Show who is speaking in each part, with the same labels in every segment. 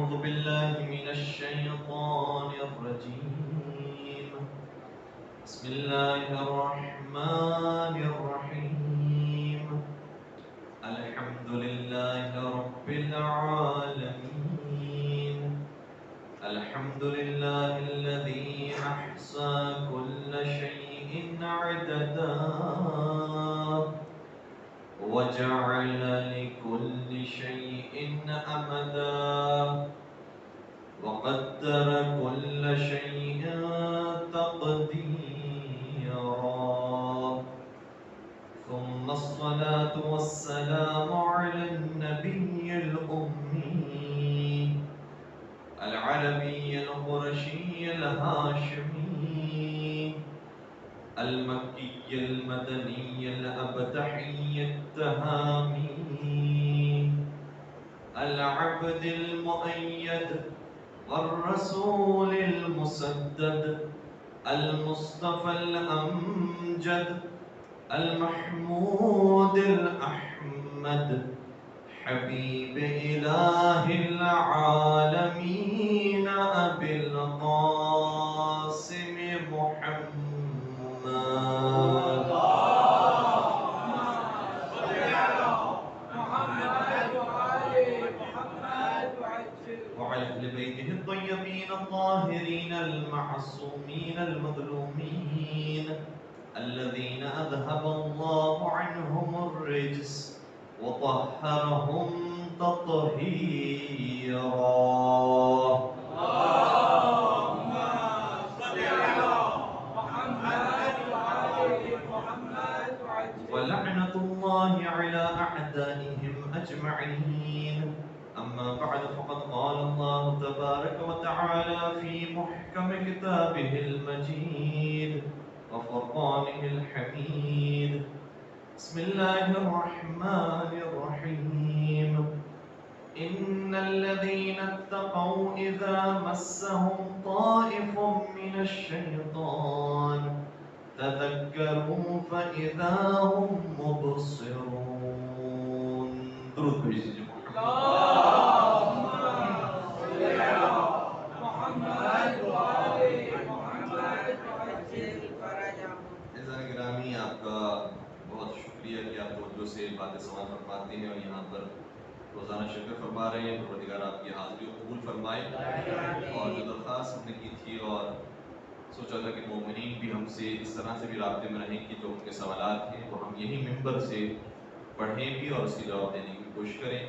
Speaker 1: أعوذ بالله من الشيطان الرجيم. بسم الله الرحمن الرحيم. الحمد لله رب العالمين. الحمد لله الذي أحصى كل شيء عددا وجعل لكل شيء أمدا وقدر كل شيء تقديرا. ثم الصلاة والسلام على النبي الأمي العربي القرشي الهاشمي المكي المدني الأبدحي التهامي العبد المؤيد والرسول المسدد المصطفى الأمجد المحمود الأحمد حبيب إله العالمين أبي القاسم محمد وعلى أهل بيته الطيبين الطاهرين المعصومين المظلومين الذين أذهب الله عنهم الرجس وطهرهم تطهيرا.
Speaker 2: اللهم صل على محمد وآل محمد
Speaker 1: ولعنة الله على أعدائهم أجمعين. أما بعد فقد قال الله تبارك وتعالى في محكم كتابه المجيد وفرقانه الحميد. بسم الله الرحمن الرحيم. إن الذين اتقوا إذا مسهم طائف من الشيطان تذكروا فإذا هم مبصرون. درود بھیجیے
Speaker 2: اللهم صل على محمد وآل محمد وعجل فرجهم.
Speaker 1: عزیزان گرامی، آپ کا بہت شکریہ کہ آپ توجہ سے باتیں سماعت فرماتے ہیں اور یہاں پر روزانہ شکر فرما رہے ہیں. پروردگار آپ کی حاضری کو قبول فرمائے. اور جو درخواست ہم نے کی تھی اور سوچا تھا کہ مومنین بھی ہم سے اس طرح سے بھی رابطے میں رہیں کہ جو ان کے سوالات ہیں وہ ہم یہی ممبر سے پڑھیں بھی اور اس کی جواب دینے کی کوشش کریں.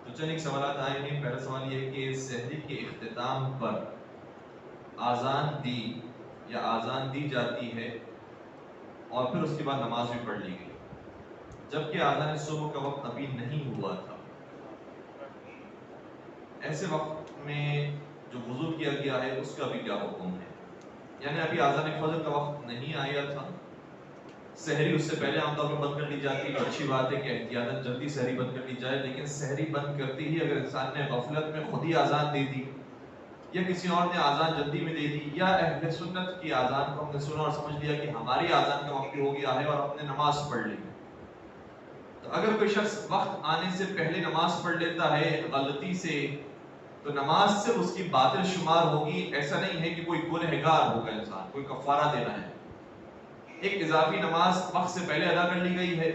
Speaker 1: تو چند ایک سوالات آئے ہیں. پہلا سوال یہ ہے کہ سحری کے اختتام پر آذان دی جاتی ہے اور پھر اس کے بعد نماز بھی پڑھ لی گئی، جبکہ آذان صبح کا وقت ابھی نہیں ہوا تھا. ایسے وقت میں جو وضو کیا گیا ہے اس کا بھی کیا حکم ہے؟ یعنی ابھی آذان فجر کا وقت نہیں آیا تھا، سحری اس سے پہلے عام طور پر بند کر لی جاتی ہے. اچھی بات ہے کہ احتیاطاً جلدی سحری بند کر لی جائے، لیکن سحری بند کرتی ہی اگر انسان نے غفلت میں خود ہی آذان دے دی یا کسی اور نے آذان جلدی میں دے دی یا اہل سنت کی آذان کو ہم نے سنا اور سمجھ لیا کہ ہماری آذان کا وقت ہو گیا ہے اور ہم نے نماز پڑھ لی، تو اگر کوئی شخص وقت آنے سے پہلے نماز پڑھ لیتا ہے غلطی سے تو نماز سے اس کی باطل شمار ہوگی. ایسا نہیں ہے کہ کوئی گنہگار ہوگا انسان، کوئی کفارہ دینا ہے. ایک اضافی نماز وقت سے پہلے ادا کر لی گئی ہے،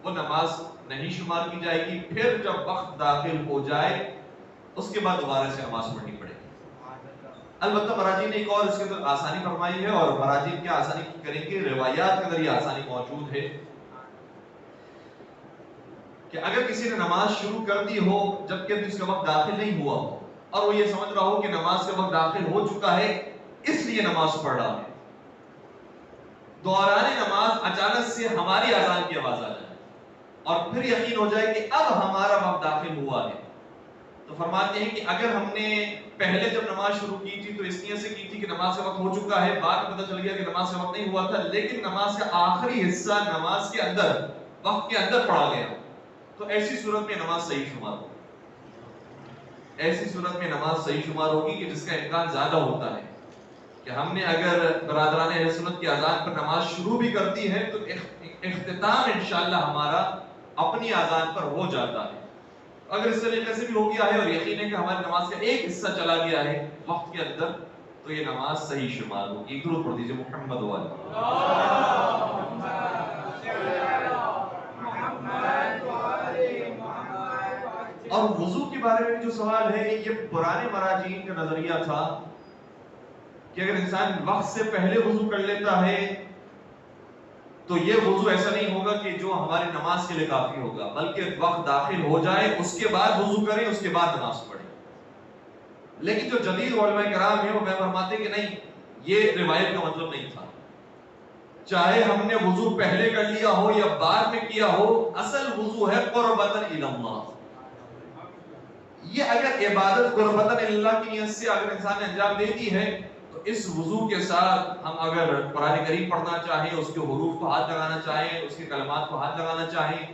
Speaker 1: وہ نماز نہیں شمار کی جائے گی. پھر جب وقت داخل ہو جائے اس کے بعد دوبارہ سے نماز پڑھنی پڑے گی. البتہ مراجعین نے ایک اور اس کے اندر آسانی فرمائی ہے، اور مراجعین کیا آسانی کریں گے، روایات کے اندر یہ آسانی موجود ہے کہ اگر کسی نے نماز شروع کر دی ہو جبکہ ابھی اس کا وقت داخل نہیں ہوا ہو اور وہ یہ سمجھ رہا ہو کہ نماز کا وقت داخل ہو چکا ہے اس لیے نماز پڑھ رہا ہے، دوران نماز اچانک سے ہماری اذان کی آواز آ جائے اور پھر یقین ہو جائے کہ اب ہمارا وقت داخل ہوا ہے، تو فرماتے ہیں کہ اگر ہم نے پہلے جب نماز شروع کی تھی تو اس نیت سے کی تھی کہ نماز کا وقت ہو چکا ہے، بعد میں پتہ چل گیا کہ نماز کا وقت نہیں ہوا تھا، لیکن نماز کا آخری حصہ نماز کے اندر وقت کے اندر پڑھا گیا، تو ایسی صورت میں نماز صحیح شمار ہوگی. ایسی صورت میں نماز صحیح شمار ہوگی کہ جس کا امکان زیادہ ہوتا ہے کہ ہم نے اگر برادران اہل سنت کی اذان پر نماز شروع بھی کرتی ہے تو اختتام انشاءاللہ ہمارا اپنی اذان پر ہو جاتا ہے. اگر اس طریقے سے بھی ہو گیا ہے اور یقین ہے کہ ہماری نماز کا ایک حصہ چلا گیا ہے وقت کے اندر تو یہ نماز صحیح شمار ہوگی. درود پڑھ دیجیے محمد والے. اور وضو کے بارے میں جو سوال ہے یہ پرانے مراجعین کا نظریہ تھا کہ اگر انسان وقت سے پہلے وضو کر لیتا ہے تو یہ وضو ایسا نہیں ہوگا کہ جو ہماری نماز کے لیے کافی ہوگا، بلکہ وقت داخل ہو جائے اس کے بعد وضو کریں، اس کے بعد نماز پڑھیں. لیکن جو جدید علماء کرام ہیں وہ فرماتے کہ نہیں، یہ روایت کا مطلب نہیں تھا. چاہے ہم نے وضو پہلے کر لیا ہو یا بعد میں کیا ہو، اصل وضو ہے قربتاً الی اللہ. یہ اگر عبادت قربتاً الی اللہ کی نیت سے اگر انسان نے انجام دے دی ہے تو اس وضو کے ساتھ ہم اگر قرآن کریم پڑھنا چاہیں، اس کے حروف کو ہاتھ لگانا چاہیں، اس کے کلمات کو ہاتھ لگانا چاہیں،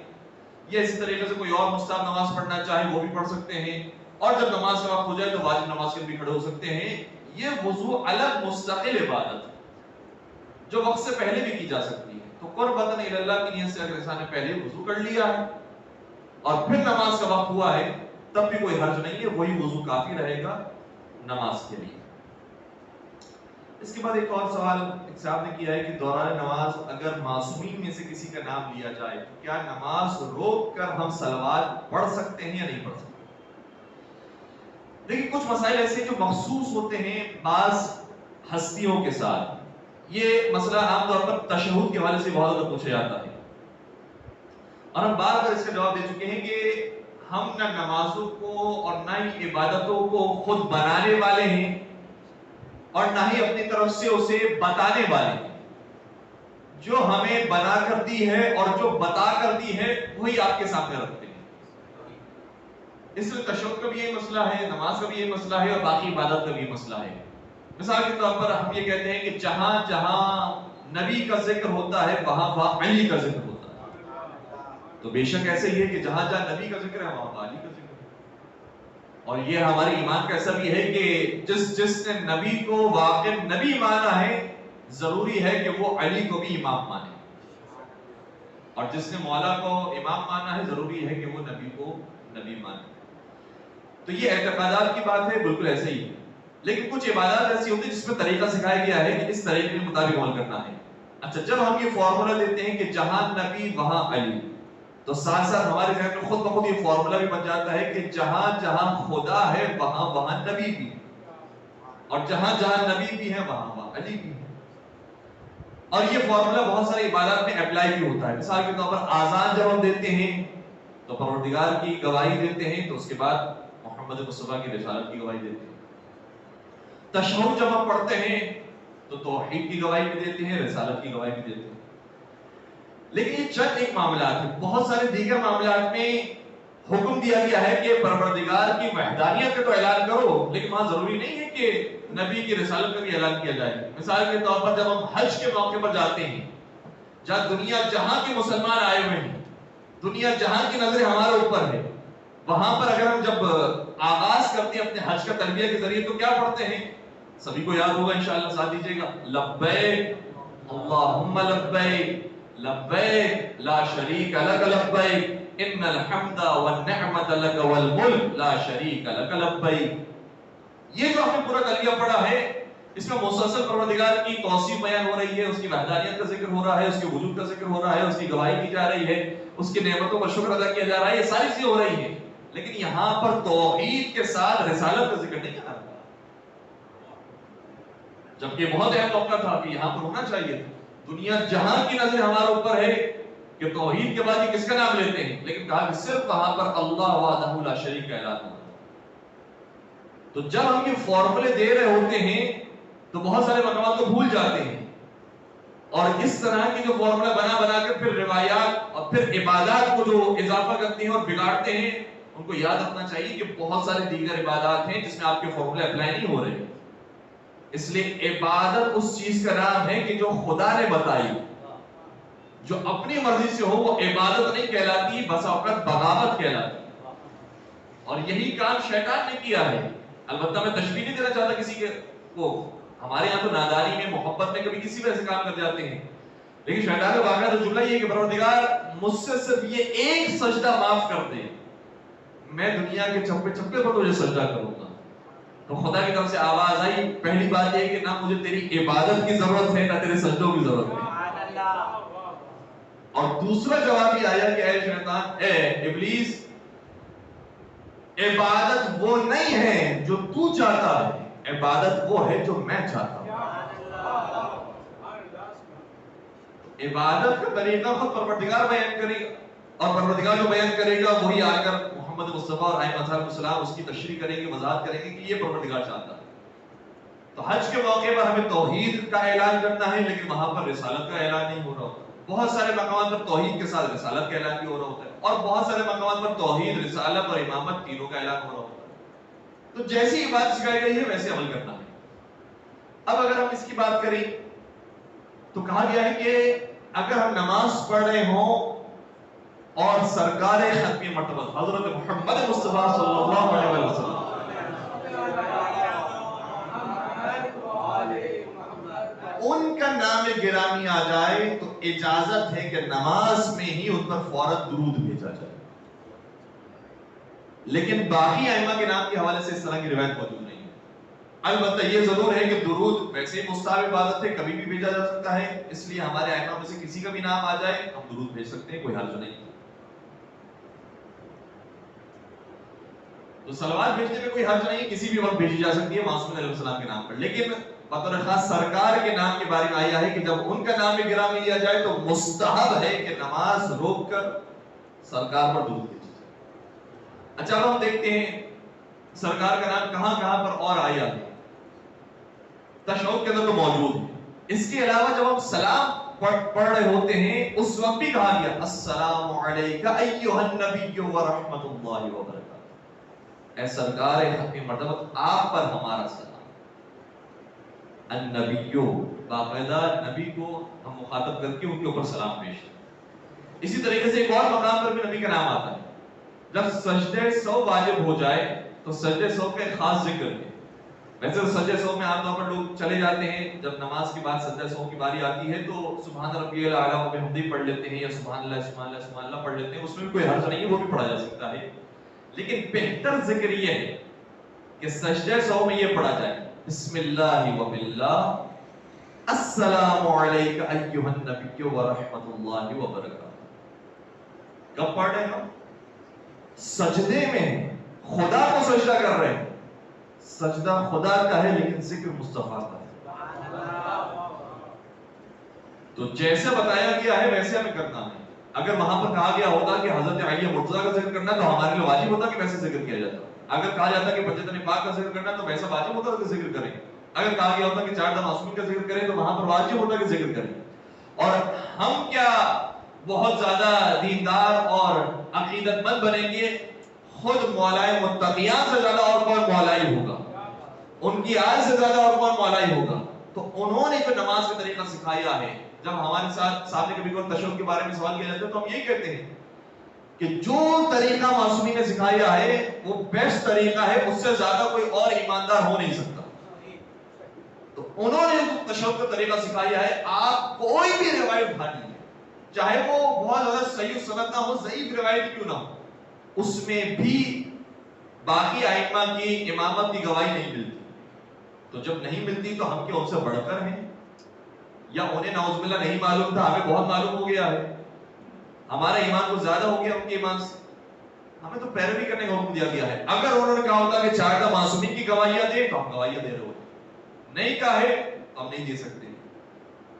Speaker 1: یا اسی طریقے سے کوئی اور مستحب نماز پڑھنا چاہیں وہ بھی پڑھ سکتے ہیں. اور جب نماز کا وقت ہو جائے تو واجب نماز کے بھی کھڑے ہو سکتے ہیں. یہ وضو الگ مستقل عبادت ہے جو وقت سے پہلے بھی کی جا سکتی ہے. تو قربتاً الی اللہ کی نیت سے اگر انسان نے پہلے وضو کر لیا ہے اور پھر نماز کا وقت ہوا ہے تب بھی کوئی حرج نہیں ہے، وہی وضو کافی رہے گا نماز کے لیے. اس کے بعد ایک اور سوال ایک صاحب نے کیا ہے کہ دوران نماز اگر معصومین میں سے کسی کا نام لیا جائے تو کیا نماز روک کر ہم صلوات پڑھ سکتے ہیں یا نہیں پڑھ سکتے؟ لیکن کچھ مسائل ایسے جو مخصوص ہوتے ہیں بعض ہستیوں کے ساتھ. یہ مسئلہ عام طور پر تشہد کے حوالے سے بہت زیادہ پوچھا جاتا ہے اور ہم بار بار اس کا جواب دے چکے ہیں کہ ہم نہ نمازوں کو اور نہ ہی عبادتوں کو خود بنانے والے ہیں اور نہ ہی اپنی طرف سے اسے بتانے والے ہیں. جو ہمیں بنا کر دی ہے اور جو بتا کر دی ہے وہی آپ کے سامنے رکھتے ہیں. اس میں تشہد کا بھی یہ مسئلہ ہے، نماز کا بھی یہ مسئلہ ہے اور باقی عبادت کا بھی یہ مسئلہ ہے. مثال کے طور پر ہم یہ کہتے ہیں کہ جہاں جہاں نبی کا ذکر ہوتا ہے وہاں وہاں علی کا ذکر ہوتا ہے. تو بے شک ایسے ہی ہے کہ جہاں جہاں نبی کا ذکر ہے وہاں علی کا ذکر ہے. اور یہ ہمارے ایمان کا ایسا بھی ہے کہ جس نے نبی کو واقع نبی مانا ہے ضروری ہے کہ وہ علی کو بھی امام مانے، اور جس نے مولا کو امام مانا ہے ضروری ہے کہ وہ نبی کو نبی مانے. تو یہ اعتقادات کی بات ہے، بالکل ایسے ہی ہے. لیکن کچھ عبادات ایسی ہوتی ہیں جس میں طریقہ سکھایا گیا ہے کہ اس طریقے کے مطابق عمل کرنا ہے. اچھا، جب ہم یہ فارمولا دیتے ہیں کہ جہاں نبی وہاں علی، تو ساتھ ساتھ ہمارے ذہن میں خود بخود یہ فارمولا بھی بن جاتا ہے کہ جہاں جہاں خدا ہے وہاں وہاں نبی بھی، اور جہاں جہاں نبی بھی ہے وہاں وہاں علی بھی ہے. اور یہ فارمولا بہت سارے عبادات میں اپلائی بھی ہوتا ہے. مثال کے طور پر آذان جب ہم دیتے ہیں تو پروردگار کی گواہی دیتے ہیں، تو اس کے بعد محمد مصطفیٰ کی رسالت کی گواہی دیتے ہیں. تشہد جب ہم پڑھتے ہیں تو توحید کی گواہی بھی دیتے ہیں، رسالت کی گواہی بھی دیتے ہیں. لیکن یہ چند ایک معاملات ہیں، بہت سارے دیگر معاملات میں حکم دیا گیا ہے کہ پروردگار کی وحدانیت کا تو اعلان کرو، لیکن وہاں ضروری نہیں ہے کہ نبی کی رسالت کا بھی اعلان کیا جائے. مثال کے طور پر جب ہم حج کے موقع پر جاتے ہیں، جہاں دنیا جہاں کے مسلمان آئے ہوئے ہیں، دنیا جہاں کی نظریں ہمارے اوپر ہے، وہاں پر اگر ہم جب آغاز کرتے ہیں اپنے حج کا تلبیہ کے ذریعے تو کیا پڑھتے ہیں؟ سبھی کو یاد ہوگا انشاءاللہ، ساتھ دیجئے گا، لبیک اللہم لبیک لبیک لا شریک لک لبیک ان الحمد والنعمت لک والملک لا شریک لک لبیک. یہ جو ہم نے پورا تلبیہ پڑھا ہے اس میں مسلسل پروردگار کی توصیف بیان ہو رہی ہے، اس کی وحدانیت کا ذکر ہو رہا ہے، اس کے وجود کا ذکر ہو رہا ہے، اس کی گواہی کی جا رہی ہے، اس کی نعمتوں کا شکر ادا کیا جا رہا ہے. یہ ساری چیزیں ہو رہی ہیں، لیکن یہاں پر توحید کے ساتھ رسالت کا ذکر نہیں کر رہا، جبکہ بہت اہم موقع تھا کہ یہاں پر ہونا چاہیے. دنیا جہاں کی نظر ہمارے اوپر ہے کہ توحید کے بعد یہ کس کا نام لیتے ہیں، لیکن کہا کہ صرف وہاں پر اللہ وحدہ لا شریک کا اعلان ہوا. تو جب ہم یہ فارمولے دے رہے ہوتے ہیں تو بہت سارے مقامات کو بھول جاتے ہیں، اور اس طرح کی جو فارمولہ بنا کر پھر روایات اور پھر عبادات کو جو اضافہ کرتے ہیں اور بگاڑتے ہیں، ان کو یاد رکھنا چاہیے کہ بہت سارے دیگر عبادات ہیں جس میں آپ کے فارمولے اپلائی نہیں ہو رہے. اس لیے عبادت اس چیز کا نام ہے کہ جو خدا نے بتائی، جو اپنی مرضی سے ہو وہ عبادت نہیں کہلاتی، بس اوقات بغاوت کہلاتی. اور یہی کام شیطان نے کیا ہے. البتہ میں تشبیہ نہیں دینا چاہتا کسی کے کو، ہمارے یہاں تو نادانی میں محبت میں کبھی کسی بھی ایسے کام کر جاتے ہیں، لیکن شیطان کا واقعہ تو جملہ یہ ہے کہ پروردگار مجھ سے صرف یہ ایک سجدہ معاف کر دے، میں دنیا کے چپے چپے پر تجھے سجدہ کروں گا. تو خدا کی طرف سے آواز آئی, پہلی بات یہ کہ نہ مجھے تیری عبادت کی ضرورت ہے نہ تیرے سجدوں کی ضرورت ہے. اور دوسرا جواب یہ آیا کہ اے شیطان, اے ابلیس, عبادت وہ نہیں ہے جو تو چاہتا ہے, عبادت وہ ہے جو میں چاہتا ہوں. عبادت کا طریقہ خود پروردگار بیان کرے گا, اور پروردگار جو بیان کرے گا وہی آ کر محمد مصطفیٰ اور ائمہ علیہ السلام اس کی تشریح کریں گے, وضاحت کریں گے کہ یہ پروردگار چاہتا ہے. تو حج کے موقع پر ہمیں توحید کا اعلان کرنا ہے, لیکن وہاں پر رسالت کا اعلان نہیں ہو رہا ہوتا. بہت سارے مقامات پر توحید کے ساتھ رسالت کا اعلان بھی ہو رہا ہوتا ہے, اور بہت سارے مقامات پر توحید, رسالت اور امامت تینوں کا اعلان ہو رہا ہوتا ہے. تو جیسی بات سکھائی گئی ہے ویسے عمل کرنا ہے. اب اگر ہم اس کی بات کریں تو کہا گیا ہے کہ اگر ہم نماز پڑھ رہے ہوں اور سرکار ختم مرتبہ حضرت محمد مصطفیٰ صلی اللہ علیہ وسلم ان کا نام گرامی آ جائے تو اجازت ہے کہ نماز میں ہی ان پر فوراً درود بھیجا جائے. لیکن باقی ائمہ کے نام کے حوالے سے اس طرح کی روایت موجود نہیں ہے. البتہ یہ ضرور ہے کہ درود ویسے مستحب عبادت ہے, کبھی بھی بھیجا جا سکتا ہے, اس لیے ہمارے ائمہ میں سے کسی کا بھی نام آ جائے ہم درود بھیج سکتے ہیں, کوئی حرج نہیں. تو صلوات بھیجنے میں کوئی حرج نہیں, کسی بھی وقت بھیجی جا سکتی ہے معصوم علیہ السلام کے نام پر. لیکن بطور خاص سرکار کے نام کے بارے میں آیا ہے کہ جب ان کا نام گرامی لیا جائے تو مستحب ہے کہ نماز روک کر سرکار پر درود بھیجا جائے. اچھا اب ہم دیکھتے ہیں سرکار کا نام کہاں کہاں پر اور آیا ہے. تشہد کے اندر تو موجود ہے. اس کے علاوہ جب ہم سلام پڑھ رہے ہوتے ہیں اس وقت بھی کہا گیا السلام علیکہ ایھا النبی ورحمۃ اللہ وبرکاتہ, اے سرکار ختم مرتبہ آپ پر ہمارا سلام. النبیو, باقاعدہ نبی کو ہم مخاطب کر کے ان کے اوپر سلام پیش کریں. اسی طریقے سے ایک اور مقام پر بھی نبی کا نام آتا ہے. جب سجدے سو واجب ہو جائے تو سجدے سو کا ایک خاص ذکر ہے. ویسے تو سجدے سو میں عام طور پر لوگ چلے جاتے ہیں, جب نماز کے بعد سجدے سو کی باری آتی ہے تو سبحان ربی الاعلیٰ و بحمدہ پڑھ لیتے ہیں, یا سبحان اللہ سبحان اللہ سبحان اللہ پڑھ لیتے ہیں. اس میں بھی کوئی حرج نہیں ہے, وہ بھی پڑھا جا سکتا ہے. لیکن بہتر ذکر یہ ہے کہ سجدے سو میں یہ پڑھا جائے بسم اللہ و باللہ السلام علیکہ ایھا النبی ورحمۃ اللہ وبرکاتہ. کب پڑھ رہے ہیں ہم؟ سجدے میں خدا کو سجدہ کر رہے ہیں. سجدہ خدا کا ہے لیکن ذکر مصطفیٰ کا ہے. تو جیسے بتایا گیا ہے ویسے ہمیں کرنا ہے. اگر وہاں پر کہا گیا ہوتا کہ حضرت علی مرتضیٰ کا ذکر کرنا تو ہمارے لیے واجب ہوتا کہ ویسے ذکر کیا جاتا. اگر کہا جاتا کہ بجتن پاک کا ذکر کرنا تو ویسا واجب ہوتا کہ ذکر کریں. اگر کہا گیا ہوتا کہ 4 دم معصومین کا ذکر کریں تو وہاں پر واجب ہوتا کہ ذکر کریں. اور ہم کیا بہت زیادہ دیندار اور عقیدت مند بنیں گے, خود مولائے متقیان سے زیادہ اور کون مولائی ہوگا, ان کی آج سے زیادہ اور کون مولائی ہوگا. تو انہوں نے جو نماز کا طریقہ سکھایا ہے, جب ہمارے ساتھ سامنے کبھی کوئی تشہد کے بارے میں سوال کیا جاتا ہے تو ہم یہی کہتے ہیں کہ جو طریقہ معصومین نے سکھایا ہے وہ بیسٹ طریقہ ہے, اس سے زیادہ کوئی اور ایماندار ہو نہیں سکتا. تو انہوں نے جو تشہد کا طریقہ سکھایا ہے, آپ کوئی بھی روایت اٹھا لیجیے, چاہے وہ بہت زیادہ صحیح سند نہ ہو, ضعیف روایت کیوں نہ ہو, اس میں بھی باقی ائمہ کی امامت کی گواہی نہیں ملتی. تو جب نہیں ملتی تو ہم کیا ان سے بڑھ کر ہیں, یا انہیں نعوذ باللہ نہیں معلوم تھا, ہمیں بہت معلوم ہو گیا ہے, ہمارا ایمان کچھ زیادہ ہو گیا ان کے ایمان سے, ہمیں تو پیروی کرنے کا حکم دیا گیا ہے. اگر انہوں نے کہا ہوتا کہ 4 دم معصومین کی گواہیاں دیں تو ہم گواہیاں دے رہے ہوتے, نہیں کہا ہے ہم نہیں دے سکتے.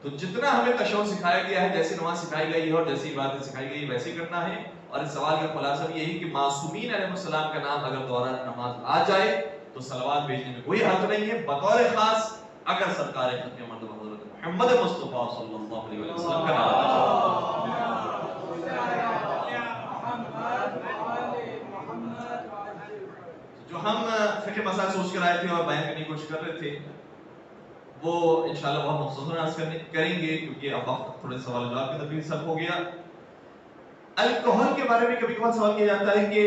Speaker 1: تو جتنا ہمیں تشہد سکھایا گیا ہے, جیسی نماز سکھائی گئی ہے اور جیسی عبادت سکھائی گئی ہے ویسے ہی کرنا ہے. اور اس سوال کا خلاصہ بھی یہی کہ معصومین علیہ السلام کا نام اگر دوران نماز آ جائے تو صلوات بھیجنے میں کوئی حرج نہیں ہے. بطور خاص اگر سرکار ختم مرتبہ حضرت محمد مصطفیٰ صلی اللہ علیہ وسلم کا نام آ جائے. جو ہم فقہ مسائل سوچ کر آئے تھے اور بیان کرنے کی کوشش کر رہے تھے وہ انشاءاللہ بہت مختصر عرض کریں گے, کیونکہ اب وقت تھوڑے سوال جواب کی تفصیل سب ہو گیا. الکوہل کے بارے میں کبھی کبھار سوال کیا جاتا ہے کہ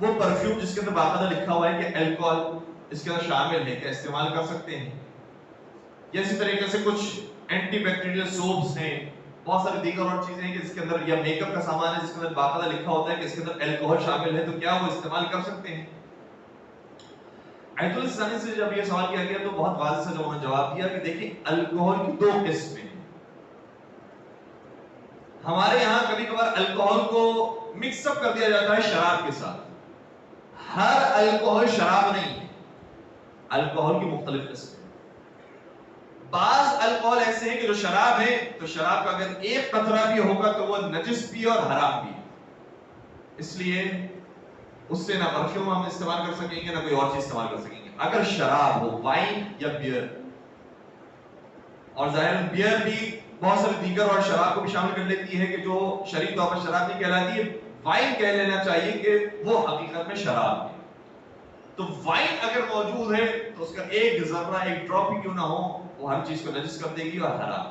Speaker 1: وہ پرفیوم جس کے اندر باقاعدہ لکھا ہوا ہے کہ الکوہل اس کے اندر شامل ہے, کیا استعمال کر سکتے ہیں؟ یا اسی طریقے سے کچھ اینٹی بیکٹیریل سوپس ہیں بہت ساری دیگر اور چیزیں ہیں کہ اس کے اندر یا میک اپ کا سامان ہے جس کے اندر باقاعدہ لکھا ہوتا ہے کہ اس کے اندر الکوہل شامل ہے، تو کیا وہ استعمال کر سکتے ہیں؟ آیت الثانی سے جب یہ سوال کیا گیا تو بہت واضح سے انہوں نے جواب دیا کہ دیکھیں الکوہل کی دو قسمیں ہیں۔ ہمارے یہاں کبھی کبھار الکوہل کو مکس اپ کر دیا جاتا ہے شراب کے ساتھ۔ ہر الکوہل شراب نہیں ہے، الکوہل کی مختلف قسمیں۔ بعض الکوہل ایسے ہیں کہ جو شراب ہے تو شراب کا اگر ایک قطرہ بھی ہوگا تو وہ نجس بھی اور حرام بھی، اس لیے اس سے نہ پرفیوم ہم استعمال کر سکیں گے نہ کوئی اور چیز استعمال کر سکیں گے اگر شراب ہو، وائن یا بیئر۔ اور ظاہر بیئر بھی بہت سارے دیگر اور شراب کو بھی شامل کر لیتی ہے کہ جو شرعی طور پر شراب نہیں کہلاتی ہے، وائن کہہ لینا چاہیے کہ وہ حقیقت میں شراب ہے۔ تو وائن اگر موجود ہے تو اس کا ایک ذرہ ایک ڈراپ بھی کیوں نہ ہو وہ ہر چیز کو نجس کر دے گی اور حرام۔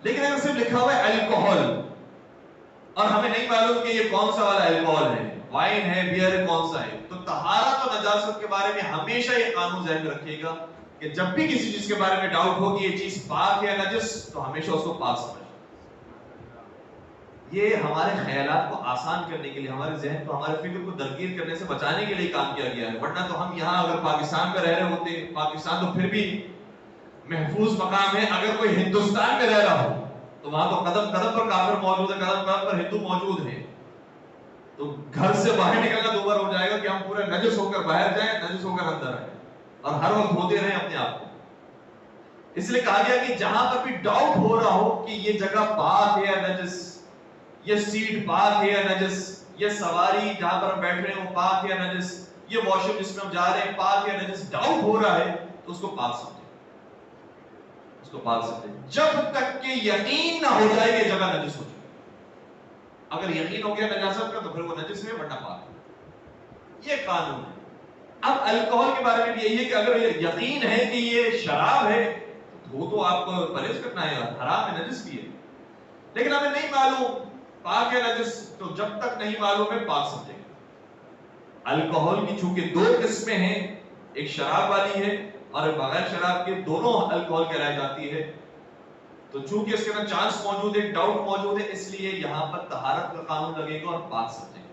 Speaker 1: لیکن اگر صرف لکھا ہوا ہے الکوہل اور ہمیں نہیں معلوم کہ یہ کون سا والا الکوہل ہے، وائن ہے، بیئر ہے، کون سا ہے، تو طہارت و نجاست کے بارے میں ہمیشہ یہ قانون ذہن میں رکھیے گا کہ جب بھی کسی چیز کے بارے میں ڈاؤٹ ہو کہ یہ چیز پاک ہے یا نجس تو ہمیشہ اس کو پاک سمجھیں۔ یہ ہمارے خیالات کو آسان کرنے کے لیے، ہمارے ذہن کو، ہمارے فکر کو درگیر کرنے سے بچانے کے لیے کام کیا گیا ہے، ورنہ تو ہم یہاں اگر پاکستان میں رہ رہے ہوتے، پاکستان تو پھر بھی محفوظ مقام ہے، اگر کوئی ہندوستان میں رہ رہا ہو تو وہاں تو قدم قدم پر کافر موجود ہے، قدم قدم پر ہندو موجود ہے، تو گھر سے باہر نکلنا دوبارہ ہو جائے گا کہ ہم پورے نجس ہو کر باہر جائیں، نجس ہو کر اندر آئیں اور ہر وقت دھوتے رہیں اپنے آپ کو۔ اس لیے کہا گیا کہ جہاں پر بھی ڈاؤٹ ہو رہا ہو کہ یہ جگہ پاک ہے یا نجس، یہ سیٹ پاک ہے یا نجس، یہ سواری جہاں پر ہم بیٹھ رہے ہیں وہ پاک ہے یا نجس، یہ واش روم جس میں ہم جا رہے ہیں پاک یا نجس، ڈاؤٹ ہو رہا ہے تو اس کو پاک سمجھیں، اس کو پاک سمجھیں جب تک کہ یقین نہ ہو جائے کہ جگہ نجس ہو چکی۔ اگر یقین ہو گیا نجاست کا تو پھر وہ نجس ہے ورنہ پاک ہے، یہ قانون ہے۔ اب الکوہل کے بارے میں بھی یہی ہے کہ اگر یہ یقین ہے کہ یہ شراب ہے تو آپ کو پرہیز کرنا ہے، حرام ہے، نجس بھی ہے، لیکن ہمیں نہیں معلوم پاک ہے نجس، تو جب تک نہیں معلوم ہے پاک سمجھیں گے۔ الکوہل کی چونکہ دو قسمیں ہیں، ایک شراب والی ہے اور بغیر شراب کے، دونوں الکوہل کہلائی جاتی ہے، تو چونکہ اس کے اندر چانس موجود ہے، ڈاؤٹ موجود ہے، اس لیے یہاں پر طہارت کا قانون لگے گا اور پاک سمجھیں گے۔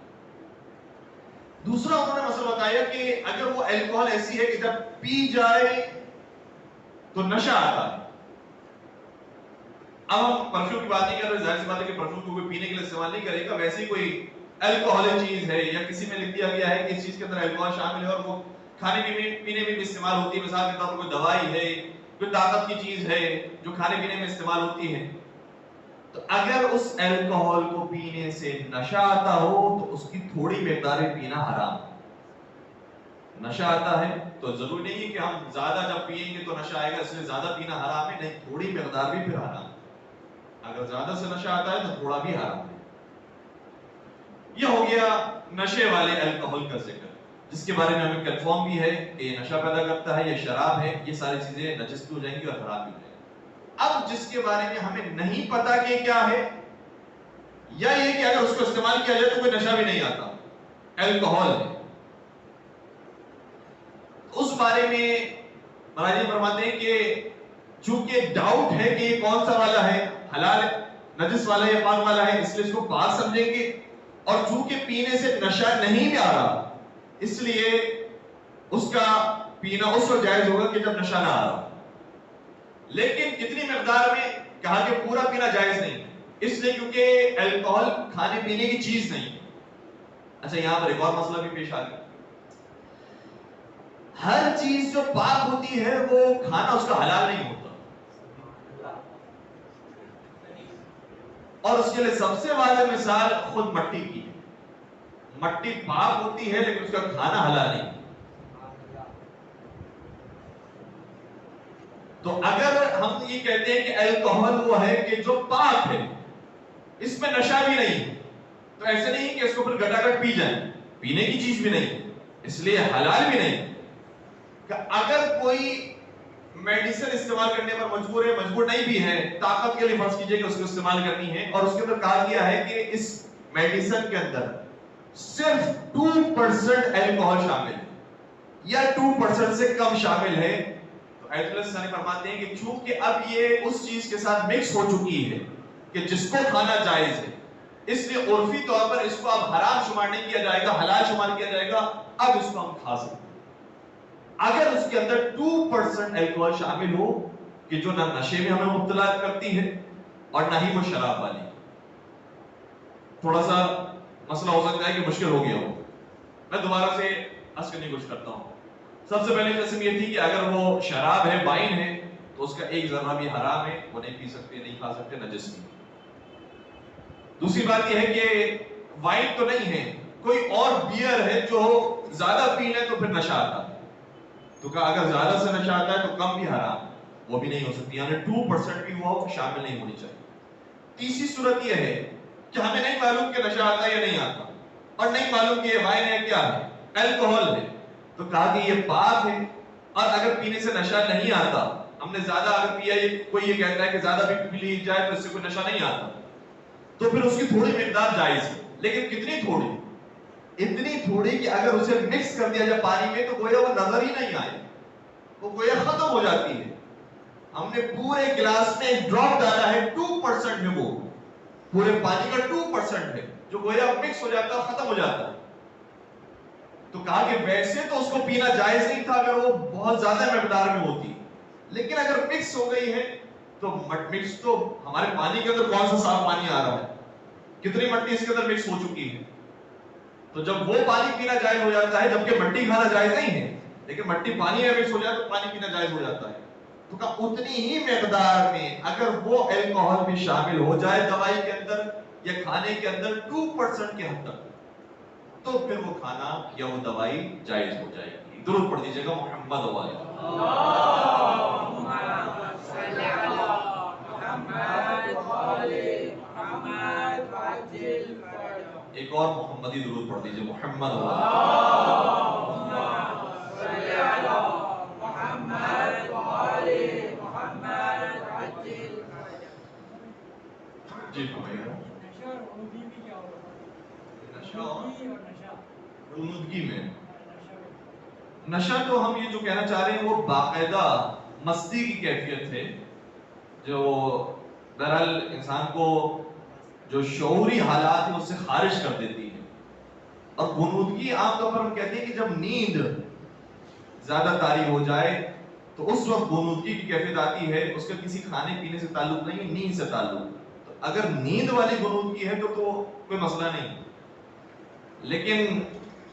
Speaker 1: دوسرا انہوں نے مسئلہ بتایا کہ اگر وہ الکوہل ایسی ہے کہ جب پی جائے تو نشہ آتا ہے۔ اب ہم پرفیوم کی بات نہیں کر رہے، ظاہر سی بات ہے کہ پرفیوم کو کوئی پینے کے لیے استعمال نہیں کرے گا، ویسے ہی کوئی الکوہل چیز ہے یا کسی میں لکھ دیا گیا ہے کہ اس چیز کے اندر الکوہل شامل ہے اور وہ کھانے پینے میں بھی استعمال ہوتی ہے، مثال کے طور پر کوئی دوائی ہے، کوئی طاقت کی چیز ہے جو کھانے پینے میں استعمال ہوتی ہے، تو اگر اس الکوہل کو پینے سے نشہ آتا ہو تو اس کی تھوڑی مقدار پینا حرام ہے۔ نشہ آتا ہے تو ضروری نہیں ہے کہ ہم زیادہ جب پیئیں گے تو نشہ آئے گا اس لیے زیادہ پینا حرام ہے، نہیں، تھوڑی مقدار بھی پھر حرام ہے۔ اگر زیادہ سے نشہ آتا ہے تو تھوڑا بھی حرام ہے۔ یہ ہو گیا نشے والے الکوہل کا ذکر، جس کے بارے میں ہمیں کنفرم بھی ہے کہ یہ نشہ پیدا کرتا ہے، یہ شراب ہے، یہ ساری چیزیں نجس بھی ہو جائیں گی اور حرام بھی ہو جائیں گی۔ اب جس کے بارے میں ہمیں نہیں پتا کہ کیا ہے، یا یہ کہ اگر اس کو استعمال کیا جائے تو کوئی نشہ بھی نہیں آتا، الکوہل ہے، اس بارے میں مراجع فرماتے ہیں کہ چونکہ ڈاؤٹ ہے کہ یہ کون سا والا ہے، حلال نجس والا یا پاک والا ہے، اس لیے اس کو پاک سمجھیں گے، اور چونکہ پینے سے نشہ نہیں بھی آ رہا اس لیے اس کا پینا اس وقت جائز ہوگا کہ جب نشہ نہ آ رہا۔ لیکن کتنی مقدار میں، کہا کہ پورا پینا جائز نہیں، اس لیے کیونکہ الکوہل کھانے پینے کی چیز نہیں۔ اچھا، یہاں پر ایک اور مسئلہ بھی پیش آ گیا، ہر چیز جو پاک ہوتی ہے وہ کھانا اس کا حلال نہیں ہوتا، اور اس کے لیے سب سے واضح مثال خود مٹی کی ہے۔ مٹی پاک ہوتی ہے لیکن اس کا کھانا حلال نہیں۔ تو اگر ہم یہ کہتے ہیں کہ الکوہل وہ ہے کہ جو پاک ہے، اس میں نشہ بھی نہیں، تو ایسے نہیں کہ اس کو پھر گٹاگٹ پی جائیں، پینے کی چیز بھی نہیں، اس لیے حلال بھی نہیں۔ کہ اگر کوئی میڈیسن استعمال کرنے پر مجبور ہے، مجبور نہیں بھی ہے، طاقت کے لیے فرض کیجئے کہ اس کو استعمال کرنی ہے، اور اس کے اندر کہا گیا ہے کہ اس میڈیسن کے اندر صرف 2% الکوہل شامل ہے یا 2% سے کم شامل ہے، تو آیت اللہ ثانی فرماتے ہیں کہ چونکہ اب یہ اس چیز کے ساتھ مکس ہو چکی ہے کہ جس کو کھانا جائز ہے، اس لیے عرفی طور پر اس کو اب حرام شمار نہیں کیا جائے گا، حلال شمار کیا جائے گا، اب اس کو ہم کھا سکتے ہیں اگر اس کے اندر 2% الکوہل شامل ہو کہ جو نہ نشے میں ہمیں مبتلا کرتی ہے اور نہ ہی وہ شراب والی۔ تھوڑا سا مسئلہ ہو سکتا ہے کہ مشکل ہو گیا ہو، میں دوبارہ سے عرض کرنے کی کوشش کرتا ہوں۔ سب سے پہلے قسم یہ تھی کہ اگر وہ شراب ہے، وائن ہے، تو اس کا ایک ذرہ بھی حرام ہے، وہ نہیں پی سکتے، نہیں کھا سکتے، نجس نہیں۔ دوسری بات یہ ہے کہ وائن تو نہیں ہے، کوئی اور بیئر ہے جو زیادہ پی لیں تو پھر نشہ آتا ہے، تو کہا اگر زیادہ سے نشہ آتا ہے تو کم بھی حرام، وہ بھی نہیں ہو سکتی، یعنی 2% بھی وہ شامل نہیں ہونی چاہیے۔ تیسری صورت یہ ہے کہ ہمیں نہیں معلوم کہ نشہ آتا ہے یا نہیں آتا، اور نہیں معلوم کہ یہ وائن ہے کیا ہے، الکوہل ہے، تو کہا کہ یہ پاک ہے، اور اگر پینے سے نشہ نہیں آتا، ہم نے زیادہ اگر پیا، کوئی یہ کہتا ہے کہ زیادہ بھی پی لی جائے تو اس سے کوئی نشہ نہیں آتا، تو پھر اس کی تھوڑی مقدار جائز ہے، لیکن کتنی تھوڑی؟ اتنی تھوڑی کہ اگر اسے مکس کر دیا جائے پانی میں تو گویا وہ نظر ہی نہیں آئے، وہ گویا ختم ہو جاتی ہے۔ ہم نے پورے گلاس میں ایک ڈراپ ڈالا ہے، 2% ہے، وہ پورے پانی کا 2% ہے جو گویا مکس ہو جاتا ہے، ختم ہو جاتا ہے۔ تو کہا کہ ویسے تو اس کو پینا جائز نہیں تھا اگر وہ بہت زیادہ مقدار میں ہوتی، لیکن اگر مکس ہو گئی ہے تو مکس تو ہمارے پانی کے اندر کون سا صاف پانی آ رہا ہے، کتنی مٹی اس کے اندر مکس ہو چکی ہے، تو جب وہ پانی پینا جائز ہو جاتا ہے، جبکہ مٹی کھانا جائز نہیں ہے، لیکن مٹی پانی میں مکس ہو جائے تو پانی پینا جائز ہو جاتا ہے، تو کہا اتنی ہی مقدار میں اگر وہ الکوہل بھی شامل ہو جائے دوائی کے اندر یا کھانے کے اندر 2% کے حد تک، تو پھر وہ کھانا یا وہ دوائی جائز ہو جائے گی۔ درود پڑھ دیجیے گا محمد والے۔
Speaker 2: اللهم صل على محمد وعلى محمد وعجل فرجهم۔
Speaker 1: ایک اور محمدی درود پڑھ دیجیے، محمد والے۔
Speaker 2: اللهم صل على محمد وعلى محمد وعجل فرجهم۔
Speaker 1: جی فرمائیے۔ رونودگی میں نشہ تو ہم یہ جو کہنا چاہ رہے ہیں وہ باقاعدہ مستی کی کیفیت ہے جو بہرحال انسان کو جو شعوری حالات ہیں اس سے خارج کر دیتی ہے، اور غنودگی عام طور پر ہم کہتے ہیں کہ جب نیند زیادہ طاری ہو جائے تو اس وقت غنودگی کی کیفیت آتی ہے، اس کا کسی کھانے پینے سے تعلق نہیں، نیند سے تعلق۔ تو اگر نیند والی غنودگی ہے تو کوئی مسئلہ نہیں، لیکن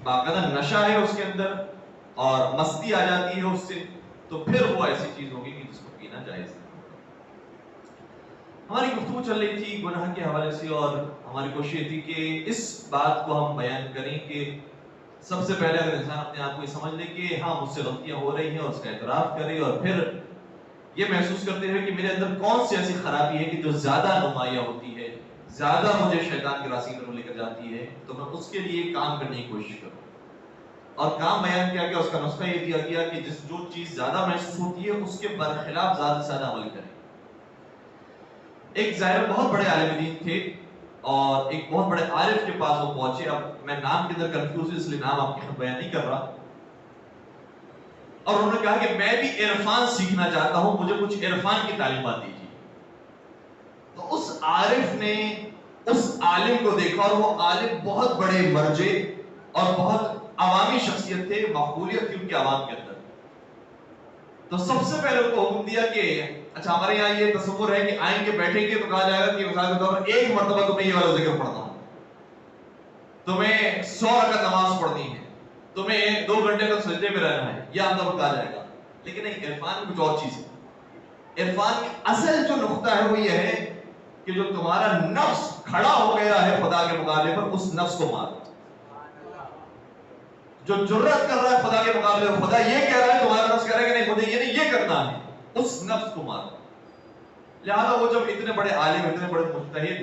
Speaker 1: باقاعدہ نشہ ہے اس کے اندر اور مستی آ جاتی ہے اس سے، تو پھر وہ ایسی چیز ہوگی کہ جس کو پینا جائز نہیں۔ ہماری گفتگو چل رہی تھی گناہ کے حوالے سے، اور ہماری کوشش یہ تھی کہ اس بات کو ہم بیان کریں کہ سب سے پہلے اگر انسان اپنے آپ کو یہ سمجھ لے کہ ہاں مجھ سے غلطیاں ہو رہی ہیں اور اس کا اعتراف کرے، اور پھر یہ محسوس کرتے ہوئے کہ میرے اندر کون سی ایسی خرابی ہے کہ جو زیادہ نمایاں ہوتی ہے، زیادہ مجھے شیطان کی راستے کی طرف لے کر جاتی ہے، تو میں اس کے لیے کام کرنے کی کوشش کروں۔ اور کام بیان کیا گیا، اس کا نسخہ یہ دیا گیا کہ جو چیز زیادہ محسوس ہوتی ہے اس کے برخلاف زیادہ سے زیادہ عمل کریں۔ ایک ظاہر بہت بڑے عالم دین تھے اور ایک بہت بڑے عارف کے پاس وہ پہنچے، اب میں نام کے اندر کنفیوز اس لیے نام آپ کی خدمت بیان نہیں کر رہا، اور انہوں نے کہا کہ میں بھی عرفان سیکھنا چاہتا ہوں، مجھے کچھ عرفان کی تعلیمات دیجیے۔ تو اس عارف نے اس عالم کو دیکھا، اور وہ عالم بہت بڑے مرجع اور بہت عوامی شخصیت تھے، مقبولیت تھی ان کی عوام کے اندر۔ تو سب سے پہلے ان کو حکم دیا کہ اچھا ہمارے یہاں یہ تصور ہے کہ آئیں گے بیٹھیں گے تو کہا جائے گا کہ مثال کے طور پر ایک مرتبہ تمہیں یہ والا ذکر پڑھنا ہے، تمہیں 100 رکعت نماز پڑھنی ہے، تمہیں 2 گھنٹے تک سجدے میں رہنا ہے، یہ عام طور پر کہا جائے گا۔ لیکن نہیں، عرفان کچھ اور چیز ہے۔ عرفان کی اصل جو نقطہ ہے وہ یہ ہے کہ جو تمہارا نفس کھڑا ہو گیا ہے خدا کے مقابلے پر، اس نفس کو مارو۔ جو جرأت کر رہا ہے خدا کے مقابلے میں، خدا یہ کہہ رہا ہے، تمہارا نفس کہہ رہا ہے کہ نہیں مجھے یہ نہیں یہ کرنا ہے، اس نفس کو مارو۔ لہذا وہ جب اتنے بڑے عالم، اتنے بڑے مجتہد،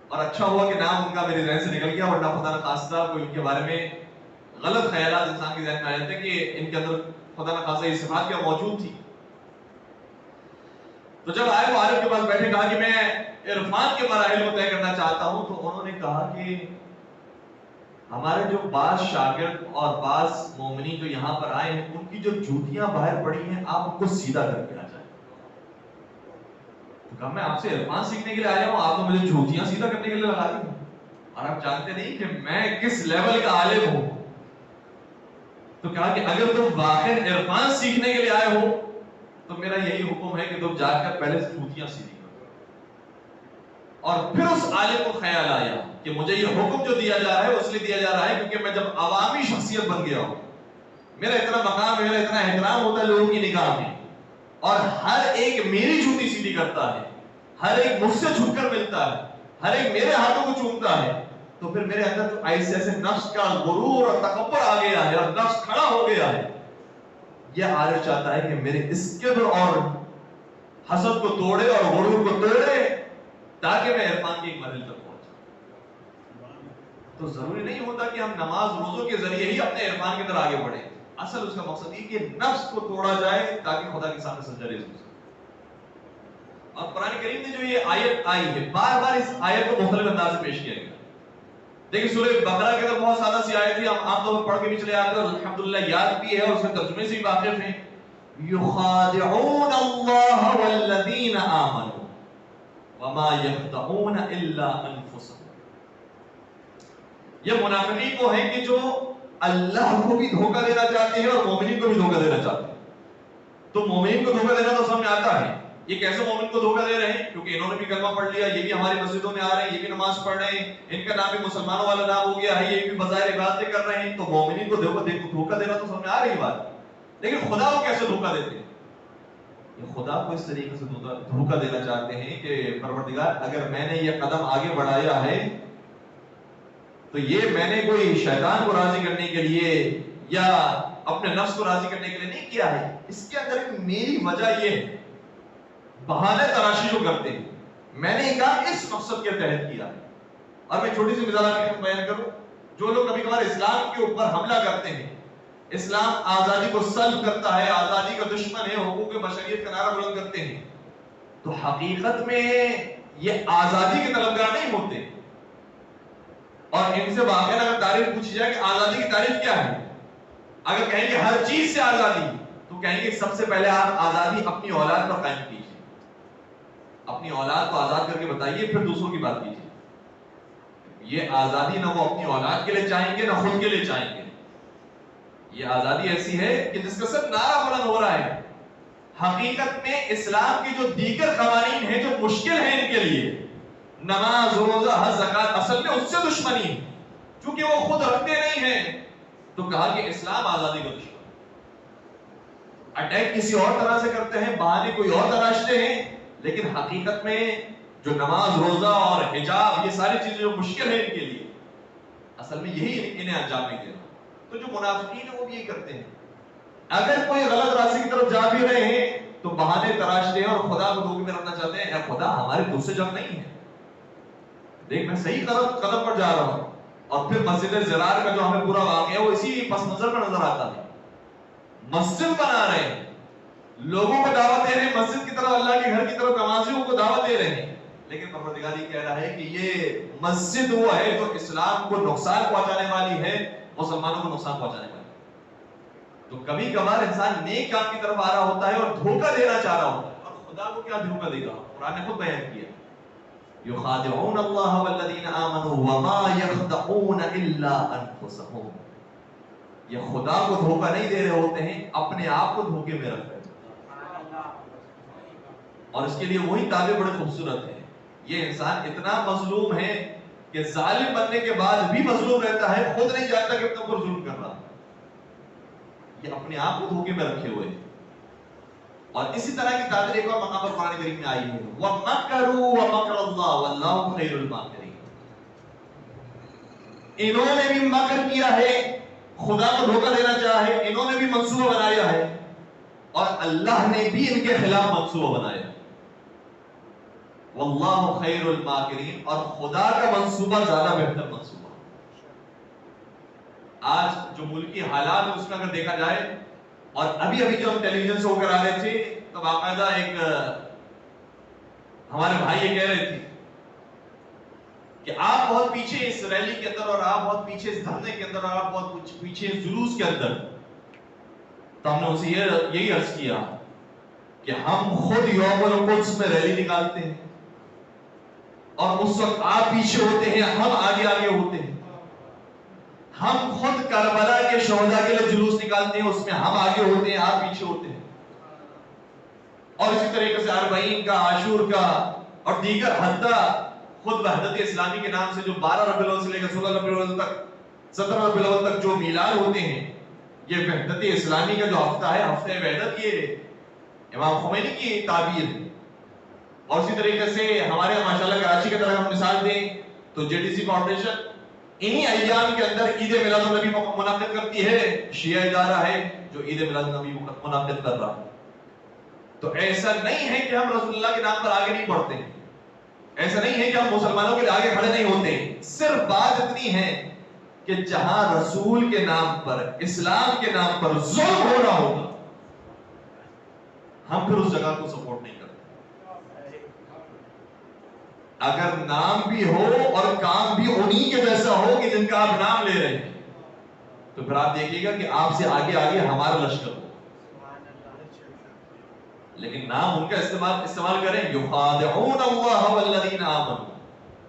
Speaker 1: اور اچھا ہوا کہ نام ان کا میرے ذہن سے نکل گیا، ورنہ خدا نخواستہ کوئی ان کے بارے میں غلط خیالات انسان کے ذہن میں آ جاتے ہیں کہ ان کے اندر خدا نخواستہ یہ صفات کیا موجود تھی۔ تو جب آئے وہ عالم کے پاس بیٹھے، کہا کہ میں عرفان کے مراحل کو طے کرنا چاہتا ہوں، تو انہوں نے کہا کہ ہمارے جو بعض شاگرد اور بعض مومنین جو یہاں پر آئے ہیں ان کی جو جوتیاں باہر پڑی ہیں آپ ان کو سیدھا کر کے آ جائیں. تو کہا میں آپ سے عرفان سیکھنے کے لیے آیا ہوں, آپ نے مجھے جوتیاں سیدھا کرنے کے لیے لگا دی, اور آپ جانتے نہیں کہ میں کس لیول کا عالم ہوں. تو کہا کہ اگر تم واقعی عرفان سیکھنے کے لیے آئے ہو تو میرا یہی حکم ہے کہ تم جا کر پہلے سے جوتیاں سیدھی کرو. اور پھر اس عالم کو خیال آیا کہ مجھے یہ حکم جو دیا جا رہا ہے اس لیے دیا جا رہا ہے کیونکہ میں جب عوامی شخصیت بن گیا ہوں, میرا اتنا مقام ہے, میرا اتنا احترام ہوتا ہے لوگوں کی نگاہ میں, اور ہر ایک میری جوتی سیدھی کرتا ہے, ہر ایک مجھ سے جھک کر ملتا ہے, ہر ایک میرے ہاتھوں کو چومتا ہے, تو پھر میرے اندر تو ایسے ایسے نفس کا غرور اور تکبر آ گیا ہے اور نفس کھڑا ہو گیا ہے. یہ عارف چاہتا ہے کہ میرے اس کبر اور حسد کو توڑے اور غرور کو توڑے تاکہ میں عرفان کی ایک مرحلے تک پہنچوں. تو ضروری نہیں ہوتا کہ ہم نماز روزوں کے ذریعے ہی اپنے عرفان کی طرح آگے بڑھیں. اصل اس کا مقصد یہ کہ نفس کو توڑا جائے تاکہ خدا کے سامنے سجدہ ریز ہو سکے. اور قرآن کریم نے جو یہ آیت آئی ہے بار بار اس آیت کو مختلف انداز سے پیش کیا گیا. دیکھیں سورہ بقرہ کے اندر بہت سادہ سی آیت ہے, ہم عام طور پر پڑھ کے بھی چلے آتے ہیں اور الحمدللہ یاد بھی ہے اور اس کے ترجمے سے بھی واقف ہیں. یخادعون اللہ والذین آمنوا وما یخدعون الا انفسهم. یہ منافقین وہ ہیں کہ جو اللہ کو بھی دھوکہ دینا چاہتے ہیں اور مومنین کو بھی دھوکہ دینا چاہتے ہیں. تو مومنین کو دھوکہ دینا تو سمجھ میں آتا ہے, یہ کیسے مومن کو دھوکہ دے رہے ہیں, کیونکہ انہوں نے بھی کلمہ پڑھ لیا, یہ بھی ہماری مسجدوں میں آ رہے ہیں, یہ بھی نماز پڑھ رہے ہیں, ان کا نام بھی مسلمانوں والا نام ہو گیا ہے, یہ بھی بظاہر عبادتیں کر رہے ہیں, تو مومنین کو دھوکہ دینا تو سمجھ میں آ رہی بات. لیکن خدا کو کیسے دھوکہ دیتے ہیں؟ یہ خدا کو اس طریقے سے دھوکہ دینا چاہتے ہیں کہ پروردگار اگر میں نے یہ قدم آگے بڑھایا ہے تو یہ میں نے کوئی شیطان کو راضی کرنے کے لیے یا اپنے نفس کو راضی کرنے کے لیے نہیں کیا ہے, اس کے اندر ایک میری وجہ یہ ہے. بہانے تراشی جو کرتے ہیں, میں نے یہ کام اس مقصد کے تحت کیا. اور میں چھوٹی سی مثال آپ کو بیان کروں. جو لوگ کبھی کبھار اسلام کے اوپر حملہ کرتے ہیں, اسلام آزادی کو سلب کرتا ہے, آزادی کا دشمن ہے, حقوق بشریت کا نعرہ بلند کرتے ہیں, تو حقیقت میں یہ آزادی کے طلبگار نہیں ہوتے. اور ان سے واقعا اگر تعریف پوچھی جائے کہ آزادی کی تعریف کیا ہے, اگر کہیں کہ ہر چیز سے آزادی, تو کہیں گے سب سے پہلے آپ آزادی اپنی اولاد پر قائم کیجیے, اپنی اولاد کو آزاد کر کے بتائیے, پھر دوسروں کی بات کیجیے. یہ آزادی نہ وہ اپنی اولاد کے لیے چاہیں گے نہ خود کے لیے چاہیں گے. یہ آزادی ایسی ہے کہ جس کا صرف نعرہ بلند ہو رہا ہے. حقیقت میں اسلام کے جو دیگر قوانین ہیں جو مشکل ہیں ان کے لیے, نماز, روزہ, حج, زکات, اصل میں اس سے دشمنی, چونکہ وہ خود رکھتے نہیں ہیں. تو کہا کہ اسلام آزادی کا دشمن. اٹیک کسی اور طرح سے کرتے ہیں, بہانے کوئی اور تراشتے ہیں, لیکن حقیقت میں جو نماز, روزہ اور حجاب, یہ ساری چیزیں جو مشکل ہیں ان کے لیے, اصل میں یہی انہیں انجام نہیں دینا. تو جو منافقین ہیں وہ بھی یہ کرتے ہیں, اگر کوئی غلط راستے کی طرف جا بھی رہے ہیں تو بہانے تراشتے ہیں اور خدا کو دھوکے میں رکھنا چاہتے ہیں. اے خدا, ہمارے تجھ سے جنگ نہیں ہے, دیکھ میں صحیح قدم پر جا رہا ہوں. اور پھر مسجد زرار کا جو ہمیں پورا واقعہ ہے وہ اسی پس منظر میں نظر آتا ہے. مسجد بنا رہے ہیں, لوگوں کو دعوت دے رہے ہیں مسجد کی طرف, اللہ کے گھر کی طرف نمازیوں کو دعوت دے رہے ہیں, لیکن پروردگار یہ کہہ رہا ہے کہ یہ مسجد وہ ہے جو اسلام کو نقصان پہنچانے والی ہے, مسلمانوں کو نقصان پہنچانے والی. تو کبھی کبھار انسان نیک کام کی طرف آ رہا ہوتا ہے اور دھوکہ دینا چاہ رہا ہوتا ہے, اور خدا کو کیا دھوکہ دے گا؟ قرآن نے خود بیان کیا, یخادعون اللہ والذین آمنوا وما یخدعون الا انفسهم. یہ خدا کو دھوکہ نہیں دے رہے ہوتے ہیں, اپنے آپ کو دھوکے میں رکھ رہے ہیں. اور اس کے لیے وہی تعبیر بڑے خوبصورت ہے. یہ انسان اتنا مظلوم ہے کہ ظالم بننے کے بعد بھی مظلوم رہتا ہے, خود نہیں جانتا کہ اپنے اوپر ظلم کر رہا. یہ اپنے آپ کو دھوکے میں رکھے ہوئے. اور اسی طرح کی تعبیر ایک اور مقام پر قرآن کریم میں آئی ہے, وَمَكَرُوا وَمَكَرَ اللَّهُ وَاللَّهُ خَيْرُ الْمَاكِرِينَ. انہوں نے بھی مکر کیا ہے, خدا کو دھوکہ دینا چاہا ہے, انہوں نے بھی منصوبہ بنایا ہے, اور اللہ نے بھی ان کے خلاف منصوبہ بنایا. وَاللَّهُ خَيْرُ الْمَاكِرِينَ. اور خدا کا منصوبہ زیادہ بہتر منصوبہ. آج جو ملکی حالات اس میں اگر دیکھا جائے, اور ابھی جو ہم ٹیلی ویژن سے ہو کر آ رہے تھے تو باقاعدہ ایک ہمارے بھائی یہ کہہ رہے تھے کہ آپ بہت پیچھے اس ریلی کے اندر اور آپ بہت پیچھے اس دھرنے کے اندر اور آپ بہت پیچھے اس جلوس کے اندر. تو ہم نے اسے یہی عرض کیا کہ ہم خود یوم القدس میں ریلی نکالتے ہیں اور اس وقت آپ پیچھے ہوتے ہیں, ہم آگے آگے ہوتے ہیں. ہم خود کربلا کے شہداء کے لیے جلوس نکالتے ہیں, اس میں ہم آگے ہوتے ہیں, آپ پیچھے ہوتے ہیں. اور اسی طریقے سے اربعین کا, عاشور کا اور دیگر حتیٰ خود وحدت اسلامی کے نام سے جو 12 ربیع الاول سے لے کر 16 ربیع الاول تک 17 ربیع الاول تک جو میلاد ہوتے ہیں, یہ وحدت اسلامی کا جو ہفتہ ہے, ہفتہ وحدت, یہ امام خمینی کی تعبیر ہے. اور اسی طریقے سے ہمارے ماشاءاللہ کراچی کی طرح ہم مثال دیں تو جے ڈی سی فاؤنڈیشن انہی ایام کے اندر عید میلاد النبی منعقد کرتی ہے. شیعہ ادارہ ہے جو عید میلاد النبی منعقد کر رہا ہے. تو ایسا نہیں ہے کہ ہم رسول اللہ کے نام پر آگے نہیں بڑھتے ہیں, ایسا نہیں ہے کہ ہم مسلمانوں کے آگے کھڑے نہیں ہوتے. صرف بات اتنی ہے کہ جہاں رسول کے نام پر, اسلام کے نام پر ظلم ہو رہا ہوگا, ہم پھر اس جگہ کو سپورٹ نہیں کرتے. اگر نام بھی ہو اور کام بھی انہی کے جیسا ہو کہ جن کا آپ نام لے رہے ہیں, تو پھر آپ دیکھیے گا کہ آپ سے آگے آگے ہمارا لشکر ہو. لیکن نام ان کا استعمال کریں, یخادعون اللہ والذین آمنوا.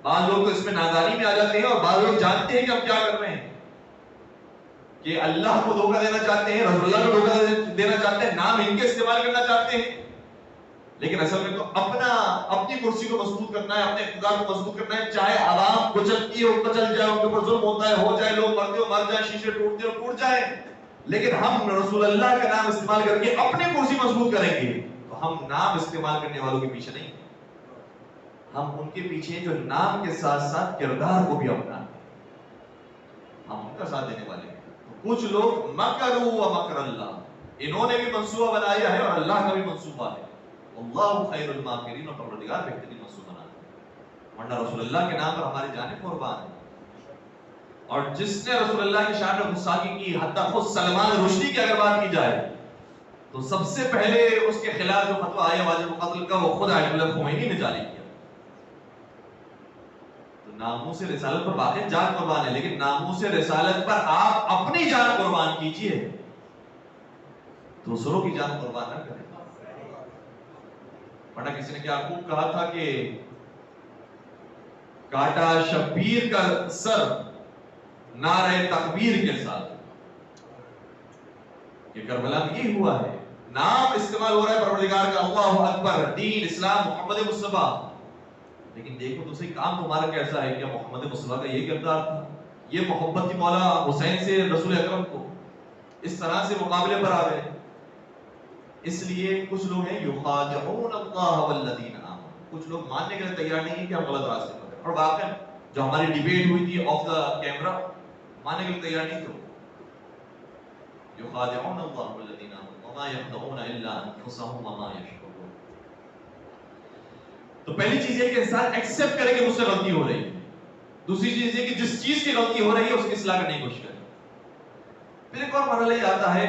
Speaker 1: بعض لوگ تو اس میں نادانی میں آ جاتے ہیں اور بعض لوگ جانتے ہیں کہ ہم کیا کر رہے ہیں, کہ اللہ کو دھوکہ دینا چاہتے ہیں, رسول اللہ کو دھوکہ دینا چاہتے ہیں, نام ان کے استعمال کرنا چاہتے ہیں. لیکن اصل میں تو اپنی کرسی کو مضبوط کرنا ہے, اپنے اقتدار کو مضبوط کرنا ہے. چاہے عوام کچلتی ہے کچل جائے, ان کے اوپر ظلم ہوتا ہے ہو جائے, لوگ مرتے ہو مر جائیں, شیشے ٹوٹتے ہو ٹوٹ جائیں, لیکن ہم رسول اللہ کا نام استعمال کر کے اپنی کرسی مضبوط کریں گے. تو ہم نام استعمال کرنے والوں کے پیچھے نہیں, ہم ان کے پیچھے جو نام کے ساتھ ساتھ کردار کو بھی اپنا, ہم ان کا ساتھ دینے والے ہیں. کچھ لوگ مکروا ومکر اللہ, انہوں نے بھی منصوبہ بنایا ہے اور اللہ کا بھی منصوبہ ہے. اللہ خیر الماکرین, اور پروردگار بہترین منصوبہ بناتا ہے. ورنہ رسول اللہ کے نام پر ہماری جانیں قربان ہے. اور جس نے رسول اللہ کی شان میں گستاخی کی, حتیٰ خود سلمان رشدی کی اگر بات کی جائے تو سب سے پہلے اس کے خلاف جو فتویٰ آیا واجب قتل کا, وہ خود آیت اللہ خمینی نے جاری کیا. تو ناموس رسالت پر باقی جان قربان ہے, لیکن ناموس رسالت پر آپ اپنی جان قربان کیجئے, دوسروں کی جان قربان نہ کریں. ورنہ کسی نے کیا خوب کہا تھا کہ کاٹا شبیر کا سر نعرہ تکبیر کے ساتھ. کہ کربلا میں یہ ہوا ہے, نام استعمال ہو رہا ہے پروردگار کا, اللہ اکبر, دین اسلام, محمد مصطفیٰ, لیکن دیکھو دوسری کام تمہارا کیسا ہے. کیا محمد مصطفیٰ کا یہ کردار تھا, یہ محبت تھی مولا حسین سے رسول اکرم کو, اس طرح سے مقابلے پر آ گئے. اس لیے کچھ لوگ ہیں یخادعون اللہ والذین آمنوا, کچھ لوگ ماننے کے لیے تیار نہیں ہیں کہ ہم غلط راستے پر ہیں. اور واقعا جو ہماری ڈیبیٹ ہوئی تھی آف دا کیمرہ, ماننے کے لیے تیار نہیں تھے. یخادعون اللہ والذین آمنوا وما یخدعون الا انفسهم وما یشعرون. تو پہلی چیز یہ کہ انسان ایکسپٹ کرے کہ مجھ سے غلطی ہو رہی ہے. دوسری چیز یہ کہ جس چیز کی غلطی ہو رہی ہے اس کی اصلاح کرنے کی کوشش کرے. پھر ایک اور مرحلہ یہ آتا ہے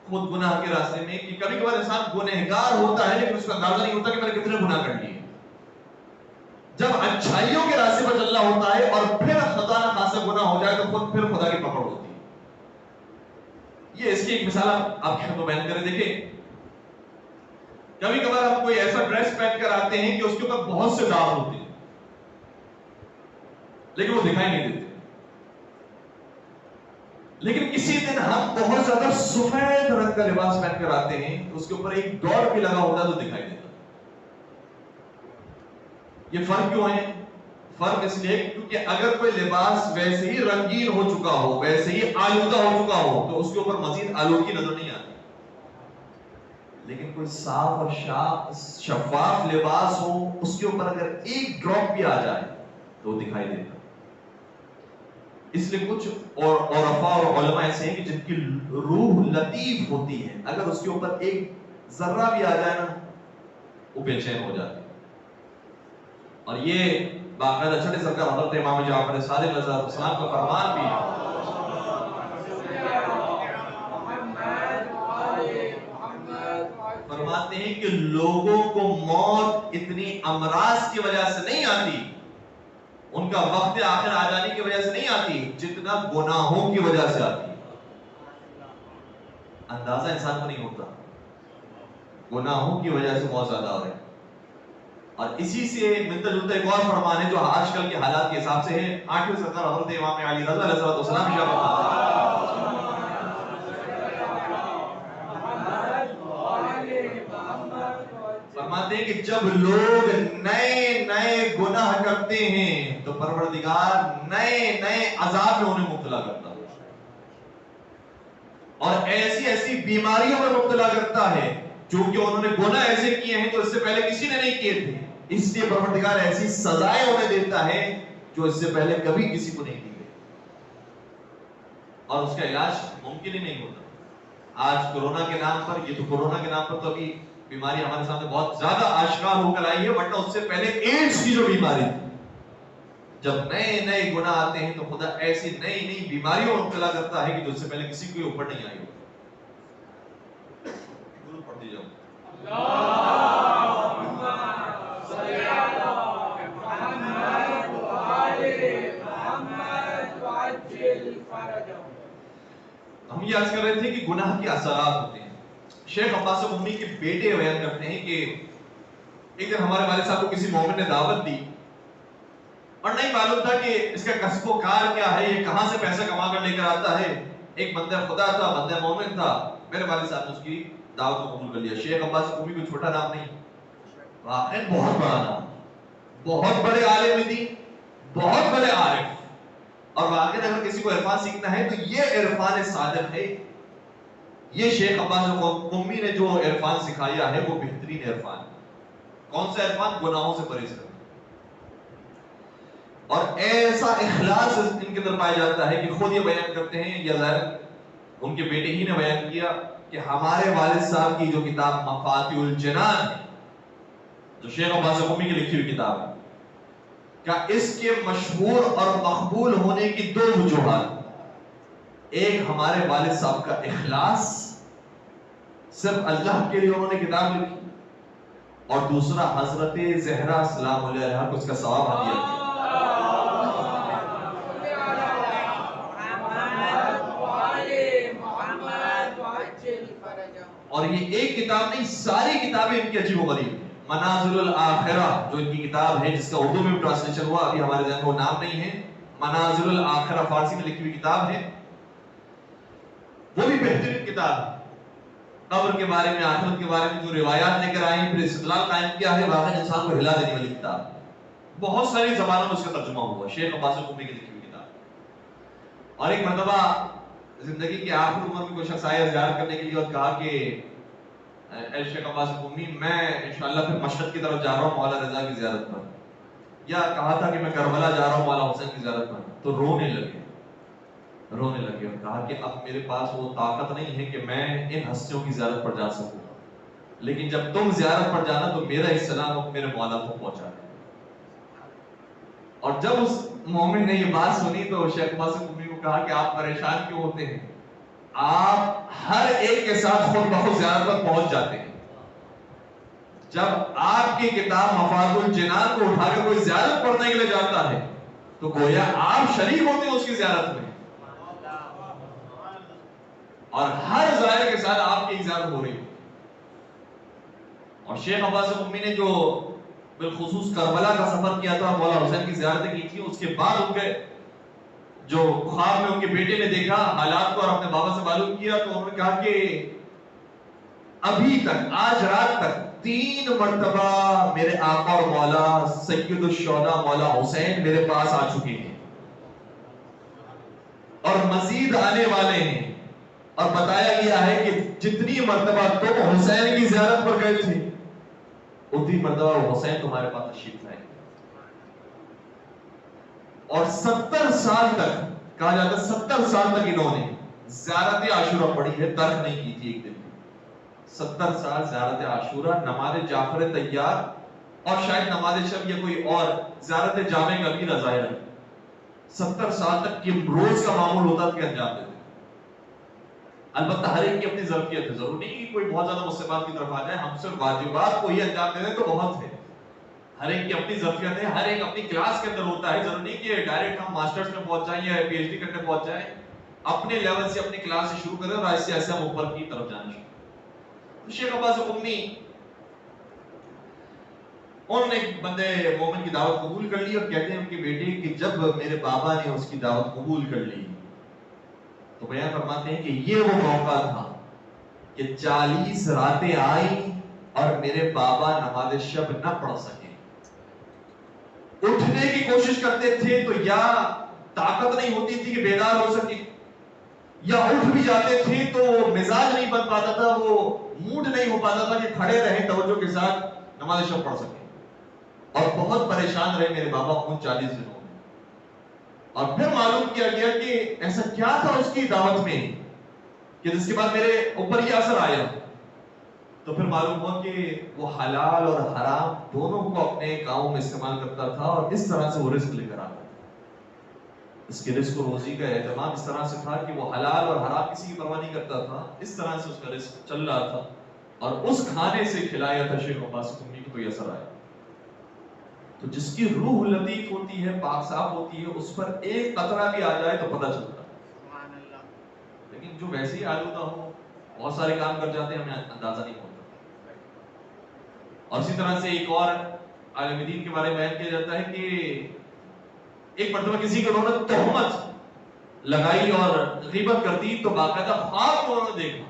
Speaker 1: خود گناہ کے راستے میں کہ کبھی کبھار انسان گنہگار ہوتا ہے لیکن اس کا اندازہ نہیں ہوتا کہ میں نے کتنے گناہ کر لیے. جب اچھائیوں کے راستے پر چلنا ہوتا ہے اور پھر خدا نہ خاصا گناہ ہو جائے تو پھر خدا کی پکڑ ہوتی ہے. یہ اس کی ایک مثال آپ کے خدمت بیان کریں. دیکھیں کبھی کبھار ہم کوئی ایسا ڈریس پہن کر آتے ہیں کہ اس کے اوپر بہت سے داغ ہوتے ہیں لیکن وہ دکھائی نہیں دیتے. لیکن کسی دن ہم بہت زیادہ سفید رنگ کا لباس پہن کر آتے ہیں, اس کے اوپر ایک ڈاٹ بھی لگا ہوتا ہے تو دکھائی دیتا. یہ فرق کیوں ہے؟ فرق اس لیے کیونکہ اگر کوئی لباس ویسے ہی رنگین ہو چکا ہو, ویسے ہی آلودہ ہو چکا ہو, تو اس کے اوپر مزید آلودگی نظر نہیں آتی. لیکن کوئی صاف اور شفاف لباس ہو, اس کے اوپر اگر ایک ڈراپ بھی آ جائے تو وہ دکھائی دیتا. اس لیے کچھ عرفاء اور علماء ایسے ہیں کہ جن کی روح لطیف ہوتی ہے, اگر اس کے اوپر ایک ذرہ بھی آ جائے نا وہ بے چین ہو جاتی. اور یہ باقاعدہ چھٹے سرکار حضرت امام جعفر صادق علیہ السلام کا فرمان بھی ہے. فرماتے ہیں کہ لوگوں کو موت اتنی امراض کی وجہ سے نہیں آتی ان کا وقت آخر آ جانے کی وجہ سے نہیں آتی جتنا گناہوں کی وجہ سے آتی ہے. اندازہ انسان کو نہیں ہوتا, گناہوں کی وجہ سے بہت زیادہ ہو رہے ہیں. اور اسی سے ملتا جلتا ایک اور فرمان ہے جو آج کل کے حالات کے حساب سے ہے. 8ویں سردار حضرت امام علی رضا علیہ السلام کی فرماتے ہیں کہ جب لوگ نئے نئے گناہ کرتے ہیں تو پروردگار نئے نئے عذاب میں انہیں مبتلا کرتا ہے اور ایسی ایسی بیماریوں میں مبتلا کرتا ہے چونکہ انہوں نے گناہ ایسے کیے ہیں جو اس سے پہلے کسی نے نہیں کیے تھے. اس لیے پروردگار ایسی سزائیں انہیں دیتا ہے جو اس سے پہلے کبھی کسی کو نہیں دی گئی اور اس کا علاج ممکن ہی نہیں ہوتا. آج کورونا کے نام پر, یہ تو کورونا کے نام پر تو ابھی بیماری ہمارے سامنے بہت زیادہ آشکار ہو کر آئی ہے, ورنہ اس سے پہلے ایڈز کی جو بیماری تھی, جب نئے نئے گناہ آتے ہیں تو خدا ایسی نئی نئی بیماریوں میں مبتلا کرتا ہے کہ جو اس سے پہلے کسی کے اوپر نہیں آئی ہوتی. درود پڑھتے جاؤ. ہم یہ عرض کر رہے تھے کہ گناہ کے اثرات ہوتے ہیں. شیخ عباس قمی کے بیٹے بیان کرتے ہیں کہ ایک دن ہمارے والد صاحب کو کسی مومن نے دعوت دی اور نہیں معلوم تھا کہ اس کا کسب و کار کیا ہے, یہ کہاں سے پیسہ کما کر لے کر آتا ہے. ایک بندہ خدا تھا, بندہ مومن تھا. میرے والد صاحب نے اس کی دعوت کو قبول کر لیا. شیخ عباس قمی کوئی چھوٹا نام نہیں, واقعی بہت بڑا نام, بہت بڑے عالم دین, بہت بڑے عارف. اور واقعی اگر کسی کو عرفان سیکھنا ہے تو یہ عرفان صادق ہے. یہ شیخ عباس قمی نے جو عرفان سکھایا ہے وہ بہترین عرفان ہے. کون سا عرفان؟ گناہوں سے پرہیز کرنا. اور ایسا اخلاص ان کے اندر پایا جاتا ہے کہ خود یہ بیان کرتے ہیں, یا ظاہر ان کے بیٹے ہی نے بیان کیا کہ ہمارے والد صاحب کی جو کتاب مفاتیح الجنان ہے, جو شیخ عباس قمی کی لکھی ہوئی کتاب ہے, کہ اس کے مشہور اور مقبول ہونے کی دو وجوہات. ایک ہمارے والد صاحب کا اخلاص, صرف اللہ کے لیے انہوں نے کتاب لکھی, اور دوسرا حضرت زہرا سلام علیہا کو اس کا ثواب ہدیہ کیا. اور یہ ایک کتاب نہیں, ساری کتابیں ان کی عجیب و غریب ہیں. منازل الاخرہ جو ان کی کتاب ہے, جس کا اردو میں ٹرانسلیشن ہوا, ابھی ہمارے ذہن میں وہ نام نہیں ہے, منازل الاخرہ فارسی میں لکھی ہوئی کتاب ہے, وہ بھی بہترین کتاب ہے. قبر کے بارے میں, آخرت کے بارے میں جو روایات لے کر آئے ہیں, پھر استدلال قائم کیا ہے, واقعی انسان کو ہلا دینے والی کتاب. بہت ساری زبانوں میں اس کا ترجمہ ہوا, شیخ عباس قمی کی لکھی ہوئی کتاب. اور ایک مرتبہ زندگی کے آخر عمر میں کوئی شخص آیا زیارت کرنے کے لیے اور کہا کہ اے شیخ عباس قمی, میں انشاءاللہ پھر مشہد کی طرف جا رہا ہوں مولا رضا کی زیارت پر, یا کہا تھا کہ میں کربلا جا رہا ہوں مولا حسین کی زیارت پر. تو رونے لگے اور کہا کہ اب میرے پاس وہ طاقت نہیں ہے کہ میں ان ہستیوں کی زیارت پر جا سکوں, لیکن جب تم زیارت پر جانا تو میرا السلام میرے مولا کو پہنچا دے. اور جب اس مومن نے یہ بات سنی تو شیخ عباس قمی کو کہا کہ آپ پریشان کیوں ہوتے ہیں, آپ ہر ایک کے ساتھ خود بخود زیارت پر پہنچ جاتے ہیں. جب آپ کی کتاب مفاتیح الجنان کو اٹھا کے کوئی زیارت پڑھنے کے لیے جاتا ہے تو گویا آپ شریک ہوتے ہیں اس کی زیارت میں, اور ہر زائر کے ساتھ آپ کی زیارت ہو رہی ہے. اور شیخ عباس قمی نے جو بالخصوص کربلا کا سفر کیا تھا, مولا حسین کی زیارتیں کی تھی, اس کے بعد ان کے جو خواب میں ان کے بیٹے نے دیکھا حالات کو اور اپنے بابا سے معلوم کیا, تو انہوں نے کہا کہ ابھی تک, آج رات تک 3 مرتبہ میرے آقا اور مولا سید الشہداء مولا حسین میرے پاس آ چکے ہیں اور مزید آنے والے ہیں, اور بتایا گیا ہے کہ جتنی مرتبہ تم حسین کی زیارت پر گئے تھے اتنی مرتبہ وہ حسین تمہارے پاس تشریف لائے. اور 70 سال تک کہا جاتا ہے, 70 سال تک انہوں نے زیارت عاشورہ پڑھی ہے, ترک نہیں کی تھی ایک دن. 70 سال زیارت عاشورہ, نماز جعفر طیار, اور شاید نماز شب یا کوئی اور زیارت جامع کبیرہ ظاہر ہے. 70 سال تک یہ روز کا معمول ہوتا تھا کہ انجام دیتے. البتہ ہر ایک کی اپنی ظرفیت ہے, ضروری نہیں کہ کوئی بہت زیادہ مصیبات کی طرف آ جائے, ہم صرف واجبات کو ہی انجام دے دیں تو بہت ہے. ہر ایک کی اپنی ظرفیت ہے، ہر ایک اپنی کلاس کے اندر ہوتا ہے. ضروری نہیں کہ ڈائریکٹ ہم ماسٹرز میں پہنچ جائیں یا پی ایچ ڈی کرنے پہنچ جائیں. اپنے لیول سے اپنی کلاس سے شروع کریں اور ایسے ایسے ہم اوپر کی طرف جانا شروع کریں. شیخ عباس قمی انہوں نے ایک بندے مومن کی دعوت قبول کر لی اور کہتے ہیں ان کی بیٹی کہ جب میرے بابا نے اس کی دعوت قبول کر لی تو بیان فرماتے ہیں کہ یہ وہ موقع تھا کہ 40 راتیں آئیں اور میرے بابا نماز شب نہ پڑھ سکے. اٹھنے کی کوشش کرتے تھے تو یا طاقت نہیں ہوتی تھی کہ بیدار ہو سکے، یا اٹھ بھی جاتے تھے تو مزاج نہیں بن پاتا تھا، وہ موڈ نہیں ہو پاتا تھا کہ کھڑے رہیں توجہ کے ساتھ نماز شب پڑھ سکے. اور بہت پریشان رہے میرے بابا ان 40 دنوں میں. اور پھر معلوم کیا گیا کہ ایسا کیا تھا اس کی دعوت میں کہ جس کے بعد میرے اوپر یہ اثر آیا. تو پھر معلوم ہوا کہ وہ حلال اور حرام دونوں کو اپنے کاموں میں استعمال کرتا تھا اور اس طرح سے وہ رزق لے کر آتا تھا. اس کے رزق و روزی کا اہتمام اس طرح سے تھا کہ وہ حلال اور حرام کسی کی پرواہ نہیں کرتا تھا. اس طرح سے اس کا رزق چل رہا تھا اور اس کھانے سے کھلایا تھا شیخ عباس قمی کو تو یہ اثر آیا. تو جس کی روح لطیف ہوتی ہے، پاک صاف ہوتی ہے، اس پر ایک قطرہ بھی آ جائے تو پتہ چلتا ہے.
Speaker 2: سبحان اللہ. لیکن
Speaker 1: جو ویسے ہی آلودہ ہو بہت سارے کام کر جاتے ہیں، ہمیں اندازہ نہیں ہوتا. اور اسی طرح سے ایک اور عالم دین کے بارے میں بیان کیا جاتا ہے کہ ایک مرتبہ کسی کو انہوں نے تہمت لگائی اور غیبت کر دی تو باقاعدہ خواب میں انہوں نے دیکھا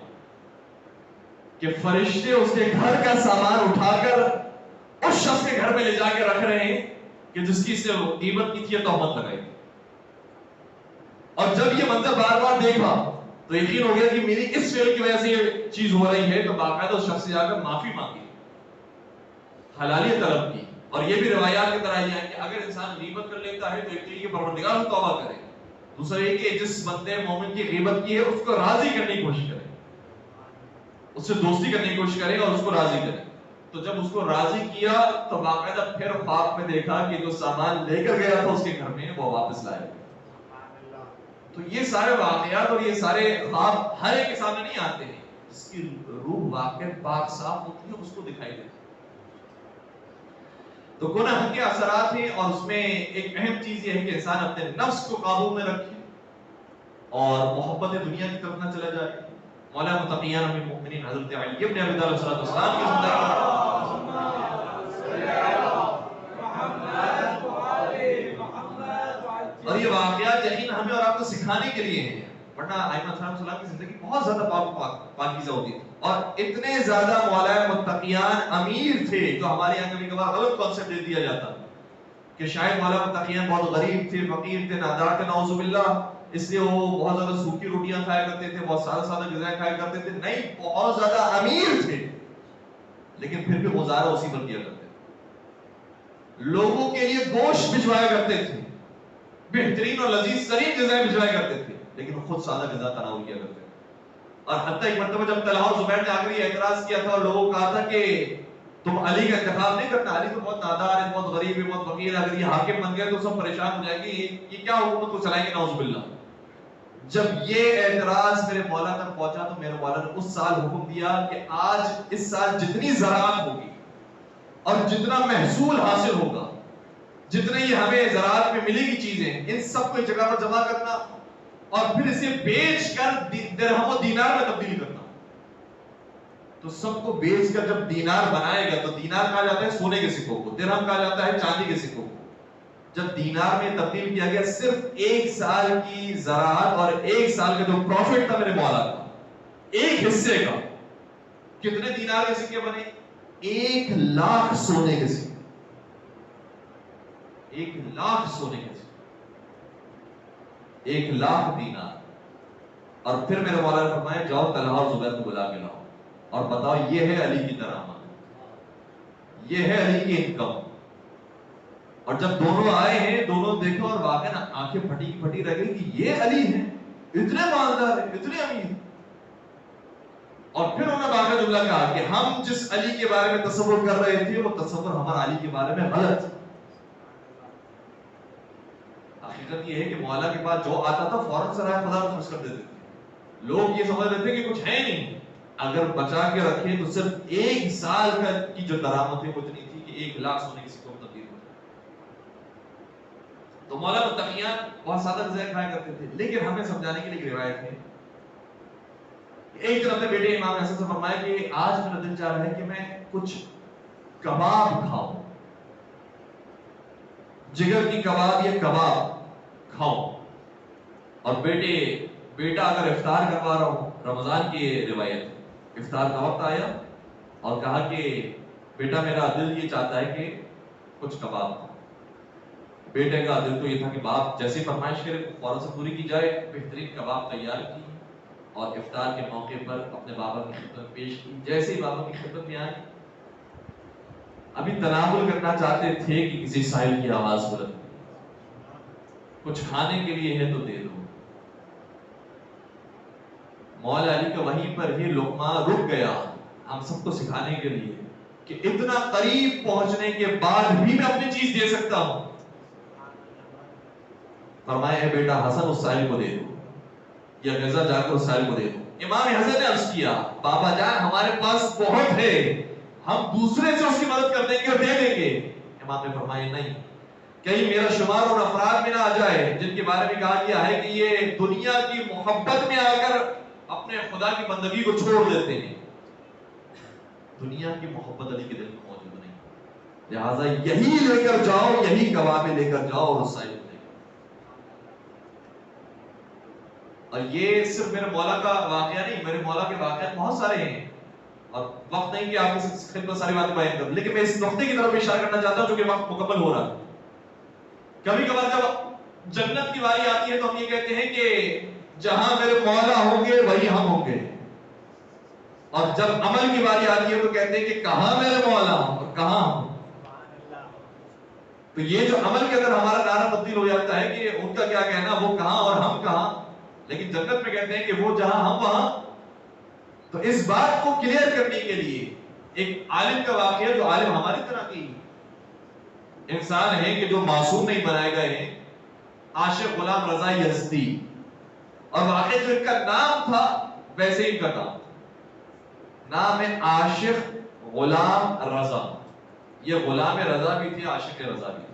Speaker 1: کہ فرشتے اس کے گھر کا سامان اٹھا کر اس شخص کے گھر میں لے جا کے رکھ رہے ہیں کہ جس کی سے غیبت کی تھی یا تہمت لگائی. اور جب یہ منظر بار بار دیکھا تو یقین ہو گیا کہ میری اس فعل کی وجہ سے یہ چیز ہو رہی ہے. تو باقاعدہ اس شخص سے جا کر معافی مانگی، حلالیت طلب کی. اور یہ بھی روایات کی طرح ہے کہ اگر انسان غیبت کر لیتا ہے تو ایک تو یہ پروردگار سے توبہ کرے، دوسرا یہ کہ جس بندے مومن کی غیبت کی ہے اس کو راضی کرنے کی کوشش کرے، اس سے دوستی کرنے کی کوشش کرے اور اس کو راضی کرے. تو جب اس کو راضی کیا تو باقاعدہ پھر خواب میں دیکھا کہ جو سامان لے کر گیا تھا اس کے گھر میں وہ واپس لائے. تو یہ سارے واقعات اور یہ سارے خواب ہر ایک کے سامنے نہیں آتے ہیں. جس کی روح واقع پاک صاف ہوتی ہے اس کو دکھائی دیتی ہے. تو گناہ کے اثرات ہیں اور اس میں ایک اہم چیز یہ ہے کہ انسان اپنے نفس کو قابو میں رکھے اور محبت دنیا کی طرف نہ چلا جائے. مولا متقیان امیر المؤمنین حضرت علی ابن ابی طالب صلی اللہ علیہ وسلم کی اور یہ واقعات یقین ہمیں اور آپ کو سکھانے کے لیے ہیں، ورنہ ائمہ کرام صلی اللہ کی زندگی بہت زیادہ پاکیزہ ہوتی تھی اور اتنے زیادہ مولا متقیان امیر تھے جو ہمارے یہاں کبھی کبھار غلط کانسیپٹ دے دیا جاتا کہ شاید مولا متقیان بہت غریب تھے، فقیر تھے، نادار تھے، نعوذ باللہ، اس لیے وہ بہت زیادہ سوکھی روٹیاں کھایا کرتے تھے، بہت سادہ سادہ غذائیں کھایا کرتے تھے. نہیں، بہت زیادہ امیر تھے لیکن پھر بھی گزارا اسی پر کیا کرتے تھے. لوگوں کے لیے گوشت بھجوایا کرتے تھے، بہترین اور لذیذ ترین غذائیں بھجوایا کرتے تھے لیکن خود سادہ غذا تناول کیا کرتے تھے. اور حتیٰ ایک مرتبہ جب طلحہ اور زبیر نے آ کر یہ اعتراض کیا تھا اور لوگوں کو کہا تھا کہ تم علی کا انتخاب نہیں کرنا، علی تو بہت نادار ہے، بہت غریب ہے، بہت فقیر ہے، اگر یہ حاکم بن گئے تو سب پریشان ہو جائیں گے، یہ کیا حکومت کو چلائیں گے، نعوذ باللہ. جب یہ اعتراض میرے مولا تک پہنچا تو میرے مولا نے اس سال حکم دیا کہ آج اس سال جتنی زراعت ہوگی اور جتنا محصول حاصل ہوگا، جتنے یہ ہمیں زراعت میں ملے گی چیزیں، ان سب کو ایک جگہ پر جمع کرنا اور پھر اسے بیچ کر درہم و دینار میں تبدیل کرنا. تو سب کو بیچ کر جب دینار بنائے گا، تو دینار کہا جاتا ہے سونے کے سکوں کو، درہم کہا جاتا ہے چاندی کے سکوں کو. جب دینار میں تبدیل کیا گیا، صرف ایک سال کی زراعت اور ایک سال کا جو پروفٹ تھا میرے مولا کا، ایک حصے کا، کتنے دینار کے سکے بنے؟ 1,00,000 سونے کے سکے. 1,00,000 سونے کے سکے، 1,00,000 دینار. اور پھر میرے مولا نے فرمایا جاؤ طلحہ اور زبیر کو بلا کے لاؤ اور بتاؤ یہ ہے علی کی کرامت، یہ ہے علی کی انکم. اور جب دونوں آئے ہیں، دونوں دیکھو اور واقعی نا آنکھیں پھٹی پھٹی رہ گئی کہ یہ علی ہیں، اتنے مالدار ہیں، اتنے امیر. اور پھر انہوں نے باقی جملہ کہا کہ ہم جس علی کے بارے میں تصور کر رہے تھے وہ تصور ہمارا علی کے بارے میں غلط. حقیقت یہ ہے کہ مولا کے پاس جو آتا تھا فوراً سے رائے خدا خرچ کر دیتے تھے. لوگ یہ سمجھ رہے تھے کہ کچھ ہے نہیں، اگر بچا کے رکھے تو صرف 1 سال کی جو درآمد ہے وہ اتنی تھی کہ 1 لاکھ سونے کسی کو تبدیل ہو جائے. تو مولا متقیان بہت سادہ غذائیں کھایا کرتے تھے، لیکن ہمیں سمجھانے کے لیے ایک روایت ہے. ایک دن اپنے بیٹے امام حسن سے فرمایا کہ آج میرا دل چاہ رہا ہے کہ میں کچھ کباب کھاؤں، جگر کی کباب یا کباب کھاؤں. اور بیٹا اگر افطار کروا رہا ہوں، رمضان کی روایت، افطار کا وقت آیا اور کہا کہ بیٹا میرا دل یہ چاہتا ہے کہ کچھ کباب کھاؤں. بیٹے کا دل تو یہ تھا کہ باپ جیسی فرمائش کرے فوراً سے پوری کی جائے. بہترین کباب تیار کی اور افطار کے موقع پر اپنے بابا کی خدمت پیش کی. جیسے ہی بابا کی خدمت میں آئی، ابھی تناول کرنا چاہتے تھے کہ کسی سائل کی آواز بلند ہوئی، کچھ کھانے کے لیے ہے تو دے دو. مولا علی کا وہیں پر ہی لقمہ رک گیا، ہم سب کو سکھانے کے لیے کہ اتنا قریب پہنچنے کے بعد بھی میں اپنی چیز دے سکتا ہوں. فرمایا اے بیٹا حسن اس سائل کو دے دو، یا غزہ جا کر اس سائل کو دے دو. امام حسن نے عرض کیا بابا جان ہمارے پاس بہت ہے، ہم دوسرے سے اس کی مدد کر دیں گے اور دے دیں گے. امام نے فرمایا نہیں، کہیں میرا شمار اور افراد میں نہ آ جائے جن کے بارے میں کہا گیا ہے کہ یہ دنیا کی محبت میں آ کر اپنے خدا کی بندگی کو چھوڑ دیتے ہیں. دنیا کی محبت علی کے دل میں موجود نہیں، لہٰذا یہی لے کر جاؤ، یہی کبابیں لے کر جاؤ اور اس سائل کو لے کر. اور یہ صرف میرے مولا کا واقعہ نہیں، میرے مولا کے واقعات بہت سارے ہیں اور وقت نہیں کہ آپ کی خدمت ساری باتیں بیان کروں، لیکن میں اس نقطے کی طرف اشارہ کرنا چاہتا ہوں جو کہ وقت مکمل ہو رہا ہے. کبھی کبھار جب جنت کی باری آتی ہے تو ہم یہ کہتے ہیں کہ جہاں میرے مولا ہوں گے وہی ہم ہوں گے، اور جب عمل کی باری آتی ہے تو کہتے ہیں کہ کہاں میرے مولا ہوں اور کہاں ہوں. تو یہ جو عمل کے اندر ہمارا نعرہ تبدیل ہو جاتا ہے کہ ان کا کیا کہنا، وہ کہاں اور ہم کہاں، لیکن جنت میں کہتے ہیں کہ وہ جہاں ہم وہاں. تو اس بات کو کلیئر کرنے کے لیے ایک عالم کا واقعہ، جو عالم ہماری طرح کی انسان ہے کہ جو معصوم نہیں بنائے گئے ہیں، عاشق غلام رضا یزدی. اور واقعہ جو ان کا نام تھا ویسے ان کا نام ہے عاشق غلام رضا. یہ غلام رضا بھی تھے، عاشق رضا بھی تھے.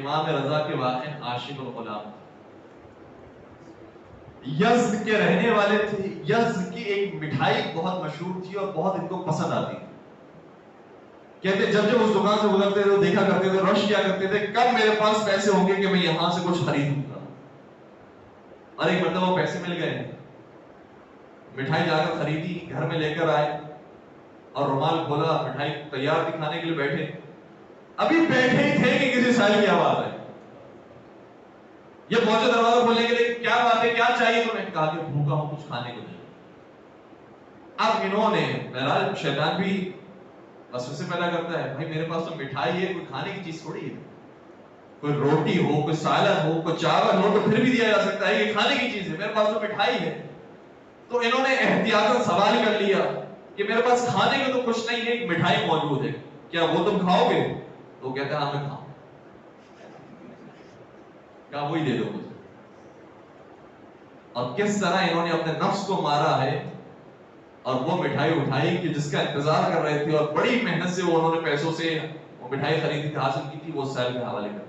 Speaker 1: امام رضا کے واقع عاشق اور غلام تھے. یزد کے رہنے والے تھے. یزد کی ایک مٹھائی بہت مشہور تھی اور بہت ان کو پسند آتی تھی. کہتے جب اس دکان سے گزرتے تھے دیکھا کرتے تھے، رش کیا کرتے تھے کب میرے پاس پیسے ہوں گے کہ میں یہاں سے کچھ خریدوں گا. اور ایک مرتبہ وہ پیسے مل گئے، مٹھائی جا کر خریدی، گھر میں لے کر آئے اور رومال کھولا، مٹھائی تیار تھی کھانے کے لیے. بیٹھے ابھی بیٹھے ہی تھے کہ کسی سائل کی آواز آئی. یہ پہنچے دروازہ کھولنے کے لیے، کیا بات ہے، کیا چاہیے تمہیں؟ کہا کہ بھوکا ہوں، کچھ کھانے کو نہیں. اب انہوں نے، بہرحال شیطان بھی وسوسے پیدا کرتا ہے، بھائی میرے پاس تو مٹھائی ہے، کوئی کھانے کی چیز تھوڑی ہے، کوئی روٹی ہو، کوئی سالن ہو، کوئی چاول ہو تو پھر بھی دیا جا سکتا ہے، یہ کھانے کی چیز ہے، میرے پاس تو مٹھائی ہے. تو انہوں نے احتیاطاً سوال کر لیا کہ میرے پاس کھانے کو تو کچھ نہیں ہے، ایک مٹھائی موجود ہے، کیا وہ تم کھاؤ گے؟ تو کہتا ہے ہاں میں کھاؤں. کہا وہی دے دو مجھے. اور کس طرح انہوں نے اپنے نفس کو مارا ہے اور وہ مٹھائی اٹھائی کہ جس کا انتظار کر رہے تھے، اور بڑی محنت سے وہ انہوں نے پیسوں سے وہ مٹھائی خریدی تھی، حاصل کی تھی، وہ سائل کے حوالے کر.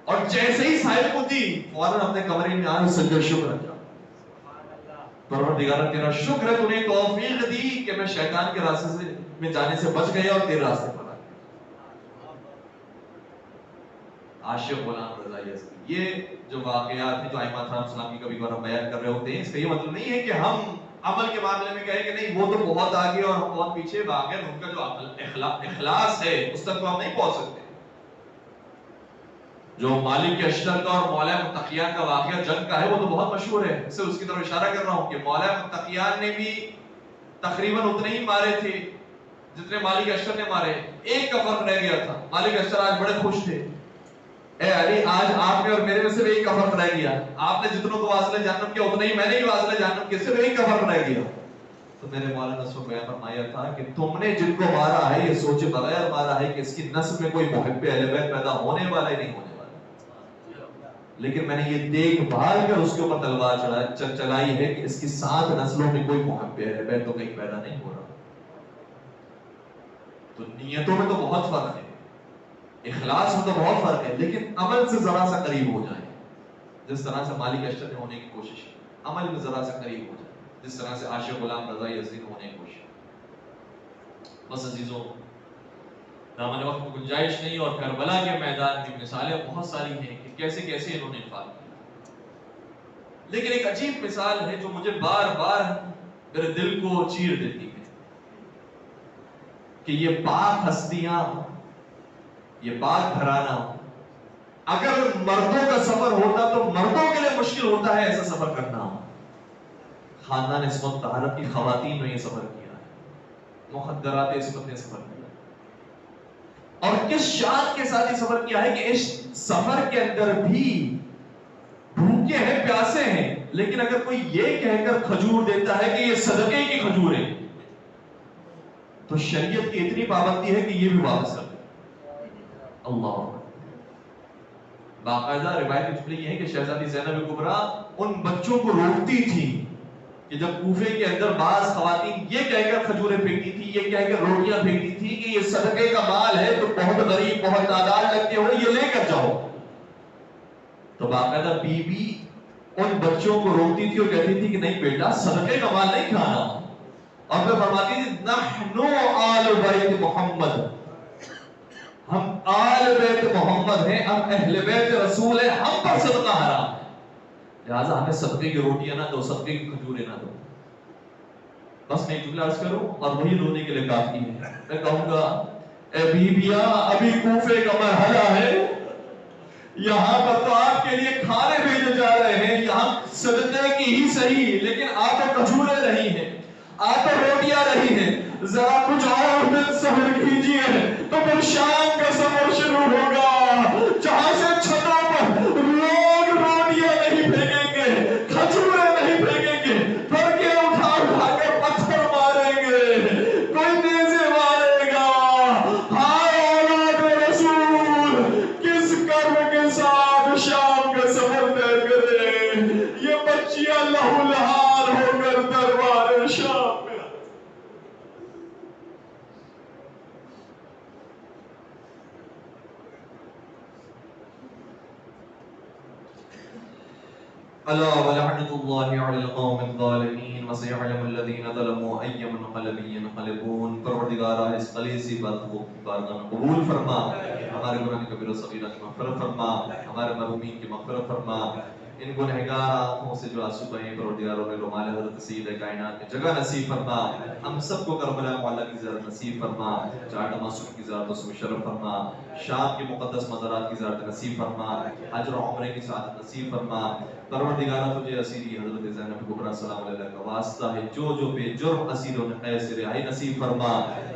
Speaker 1: اور جیسے ہی سائل کو دی فوراً اپنے کمرے میں آنے سجدہ شکر کیا، پروردگار تیرا شکر ہے تو نے توفیق دی کہ میں شیطان کے راستے سے میں جانے سے بچ گیا اور تیرے راستے پر آ گیا. عاشق غلام رضا یزدی. یہ جو واقعات ہیں جو ائمہ کرام اسلام کی کبھی کبھار بیان کر رہے ہوتے ہیں، اس کا یہ مطلب نہیں ہے کہ ہم عمل کے معاملے میں کہیں کہ نہیں وہ تو بہت آگے اور ہم بہت پیچھے. واقعہ ان کا جو اخلاص ہے اس تک تو ہم نہیں پہنچ سکتے. جو مالک اشتر کا اور مولا متقیان کا واقعہ جنگ کا ہے وہ تو بہت مشہور ہے، اس سے اس کی طرف اشارہ کر رہا ہوں کہ مولا متقیان نے بھی تقریباً اتنے ہی مارے تھے جتنے مالک اشتر نے مارے. ایک کا فرق رہ گیا تھا. مالک اشتر آج بڑے خوش تھے، اے علی آج آپ میں اور میرے میں صرف ایک کا فرق رہ گیا، آپ نے جتنوں کو واصلہ جہنم کیا اتنا ہی میں نے بھی واصلہ جہنم کیا، صرف ایک کا فرق رہ گیا. تو میرے مولا نے اس کو بیان فرمایا تھا کہ تم نے جن کو مارا ہے یہ سوچے بغیر مارا ہے کہ اس کی نسل میں کوئی محب اہل بیت پیدا ہونے والا ہی نہیں ہونے والا. لیکن میں نے یہ دیکھ بھال کر اس کے اوپر تلوار چلائی ہے کہ اس کی 7 نسلوں میں کوئی محبت تو کہیں پیدا نہیں ہو رہا. تو نیتوں میں تو بہت فرق ہے, اخلاص میں تو بہت فرق ہے, لیکن عمل سے ذرا سا قریب ہو جائیں. جس طرح سے مالک اشرف نے ہونے کی کوشش کی, عمل میں ذرا سا قریب ہو جائیں. جس طرح سے عاشق غلام رضا یزدی نے ہونے کی کوشش. بس عزیزوں, دامن وقت میں گنجائش نہیں, اور کربلا کے میدان کی مثالیں بہت ساری ہیں کہ کیسے کیسے انہوں نے انفاق کیا. لیکن ایک عجیب مثال ہے جو مجھے بار بار میرے دل کو چیر دیتی ہے کہ یہ پاک ہستیاں, یہ پاک گھرانہ, اگر مردوں کا سفر ہوتا تو مردوں کے لیے مشکل ہوتا ہے ایسا سفر کرنا. خاندان عصمت طہارت کی خواتین نے یہ سفر کیا ہے, مخدرات عصمت نے سفر کیا, اور کس شان کے ساتھ یہ سفر کیا ہے کہ اس سفر کے اندر بھی بھوکے ہیں, پیاسے ہیں, لیکن اگر کوئی یہ کہہ کر کھجور دیتا ہے کہ یہ صدقے کی کھجور ہے تو شریعت کی اتنی پابندی ہے کہ یہ بھی واپس کر دے. اللہ, باقاعدہ روایت میں یہ ہے کہ شہزادی زینب کبریٰ ان بچوں کو روکتی تھی کہ جب کوفے کے اندر بعض خواتین یہ کہہ کر کھجوریں پھینکتی تھی, یہ کہہ کر روٹیاں پھینکتی تھی کہ یہ صدقے کا مال ہے, تو بہت غریب بہت نادار لگتے ہو, یہ لے کر جاؤ. تو باقاعدہ بی بی ان بچوں کو روکتی تھی اور کہتی تھی کہ نہیں بیٹا, صدقے کا مال نہیں کھانا. اور پھر فرماتی تھی نحنو آل بیت محمد, ہم آل بیت محمد ہیں, ہم اہل بیت رسول ہیں, ہم پر صدقہ حرام ہے, لہٰذا ہمیں صدقے کی روٹیاں نہ دو, صدقے کی کھجوریں نہ دو. بس میں ایک جملہ عرض کروں اور وہی رونے کے لیے کافی ہے. میں کہوں گا اے بیبیاں, ابھی کوفے کا مرحلہ ہے, یہاں پر تو آپ کے لیے کھانے بھیجے جا رہے ہیں, یہاں صدقے کی ہی صحیح, لیکن آپ تو کھجوریں رہی ہیں, آپ تو روٹیاں رہی ہیں, ذرا کچھ اور دن صبر کیجیے تو پھر شام کا سفر شروع ہوگا, جہاں سے چھتوں پر لوگ روٹیاں نہیں پھینکیں گے, کھجوریں نہیں پھینکیں گے, پھڑکے اٹھا اٹھا کر پتھر ماریں گے, کوئی نیزے مارے گا. ہائے اولاد رسول, کس کرم کے ساتھ شام کا سفر طے کرے, یہ بچیاں لہو لہار ہو کر دربار شام میں. الا ولعنۃ اللہ علی القوم الظالمین وسيعلم الذین ظلموا ای منقلب ینقلبون. پروردگارا اس خلیصی بات کو بارگاہ میں قبول فرما, ہمارے گناہ کبیرہ و صغیرہ کی مغفرت فرما, ہمارے مرحومین کی مغفرت فرما. ان گنہگار آنکھوں سے جو آنسو بہیں پروردگاروں نے رومال حضرت سید کائنات میں جگہ نصیب فرما. ہم سب کو کربلا معلیٰ کی زیارت نصیب فرما, چاٹ معصوم کی زیارت اس میں شرف فرما, شام کے مقدس مزارات کی زیارت نصیب فرما, حج و عمرے کی سعادت نصیب فرما. پروردگارہ تجھے اسیری حضرت زینب کبریٰ سلام علیہ کا واسطہ ہے, جو بے جرم اسیروں نے قید سے رہائی نصیب فرما,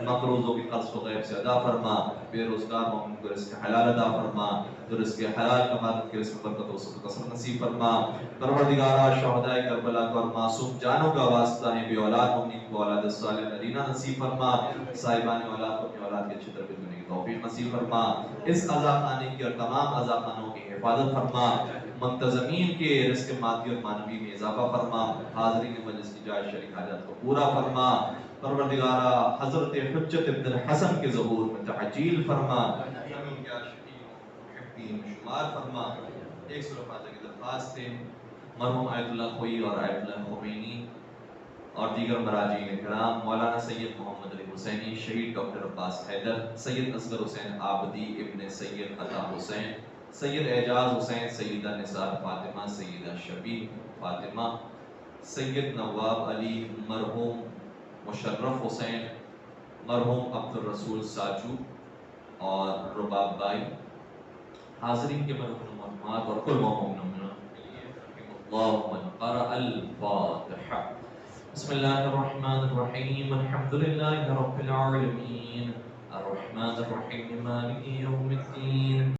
Speaker 1: مقروضوں کی قرض کو غیب سے ادا فرما, بے روزگار مومن کو رزق حلال عطا فرما, جو رزق حلال کمانے کے رزق برکت و صدق قسم نصیب فرما. پروردگارہ شہدائے کربلا کو اور معصوم جانوں کا واسطہ ہے, بے اولاد مومنین کو اولاد صالح نرینہ نصیب فرما, صاحبان اولاد کو اپنی اولاد کی اچھی تربیت دینے کی توفیق نصیب فرما. اس عزا خانے کی اور تمام عزا خانوں کی حفاظت فرما, منتظمین کے رزق مادی اور معنوی میں اضافہ فرما, حاضرین مجلس کی جائز شریک حاجات کو پورا فرما. پروردگارہ حضرت حجت ابن الحسن کے ظہور میں تعجیل فرما, امین کے عاشقین محبین میں شمار فرما. ایک سورہ فاتحہ کی درخواست ہے مرحوم آیت اللہ خوئی اور آیت اللہ خمینی اور دیگر مراجعین کرام, مولانا سید محمد علی حسینی, شہید ڈاکٹر عباس حیدر, سید اصغر حسین عابدی ابن سید عطا حسین, سید اعجاز حسین, سیدہ نثار فاطمہ, سیدہ شبیہ فاطمہ, سید نواب علی, مرحوم مشرف حسین, مرحوم عبد الرسول ساجو اور رباب بائی, حاضرین کے مرحوم مرحومات اور کل مومنین اللہم قرأ الفاتحہ. بسم اللہ الرحمن الرحیم, الحمدللہ رب العالمین, الرحمن الرحیم, مالک یوم الدین.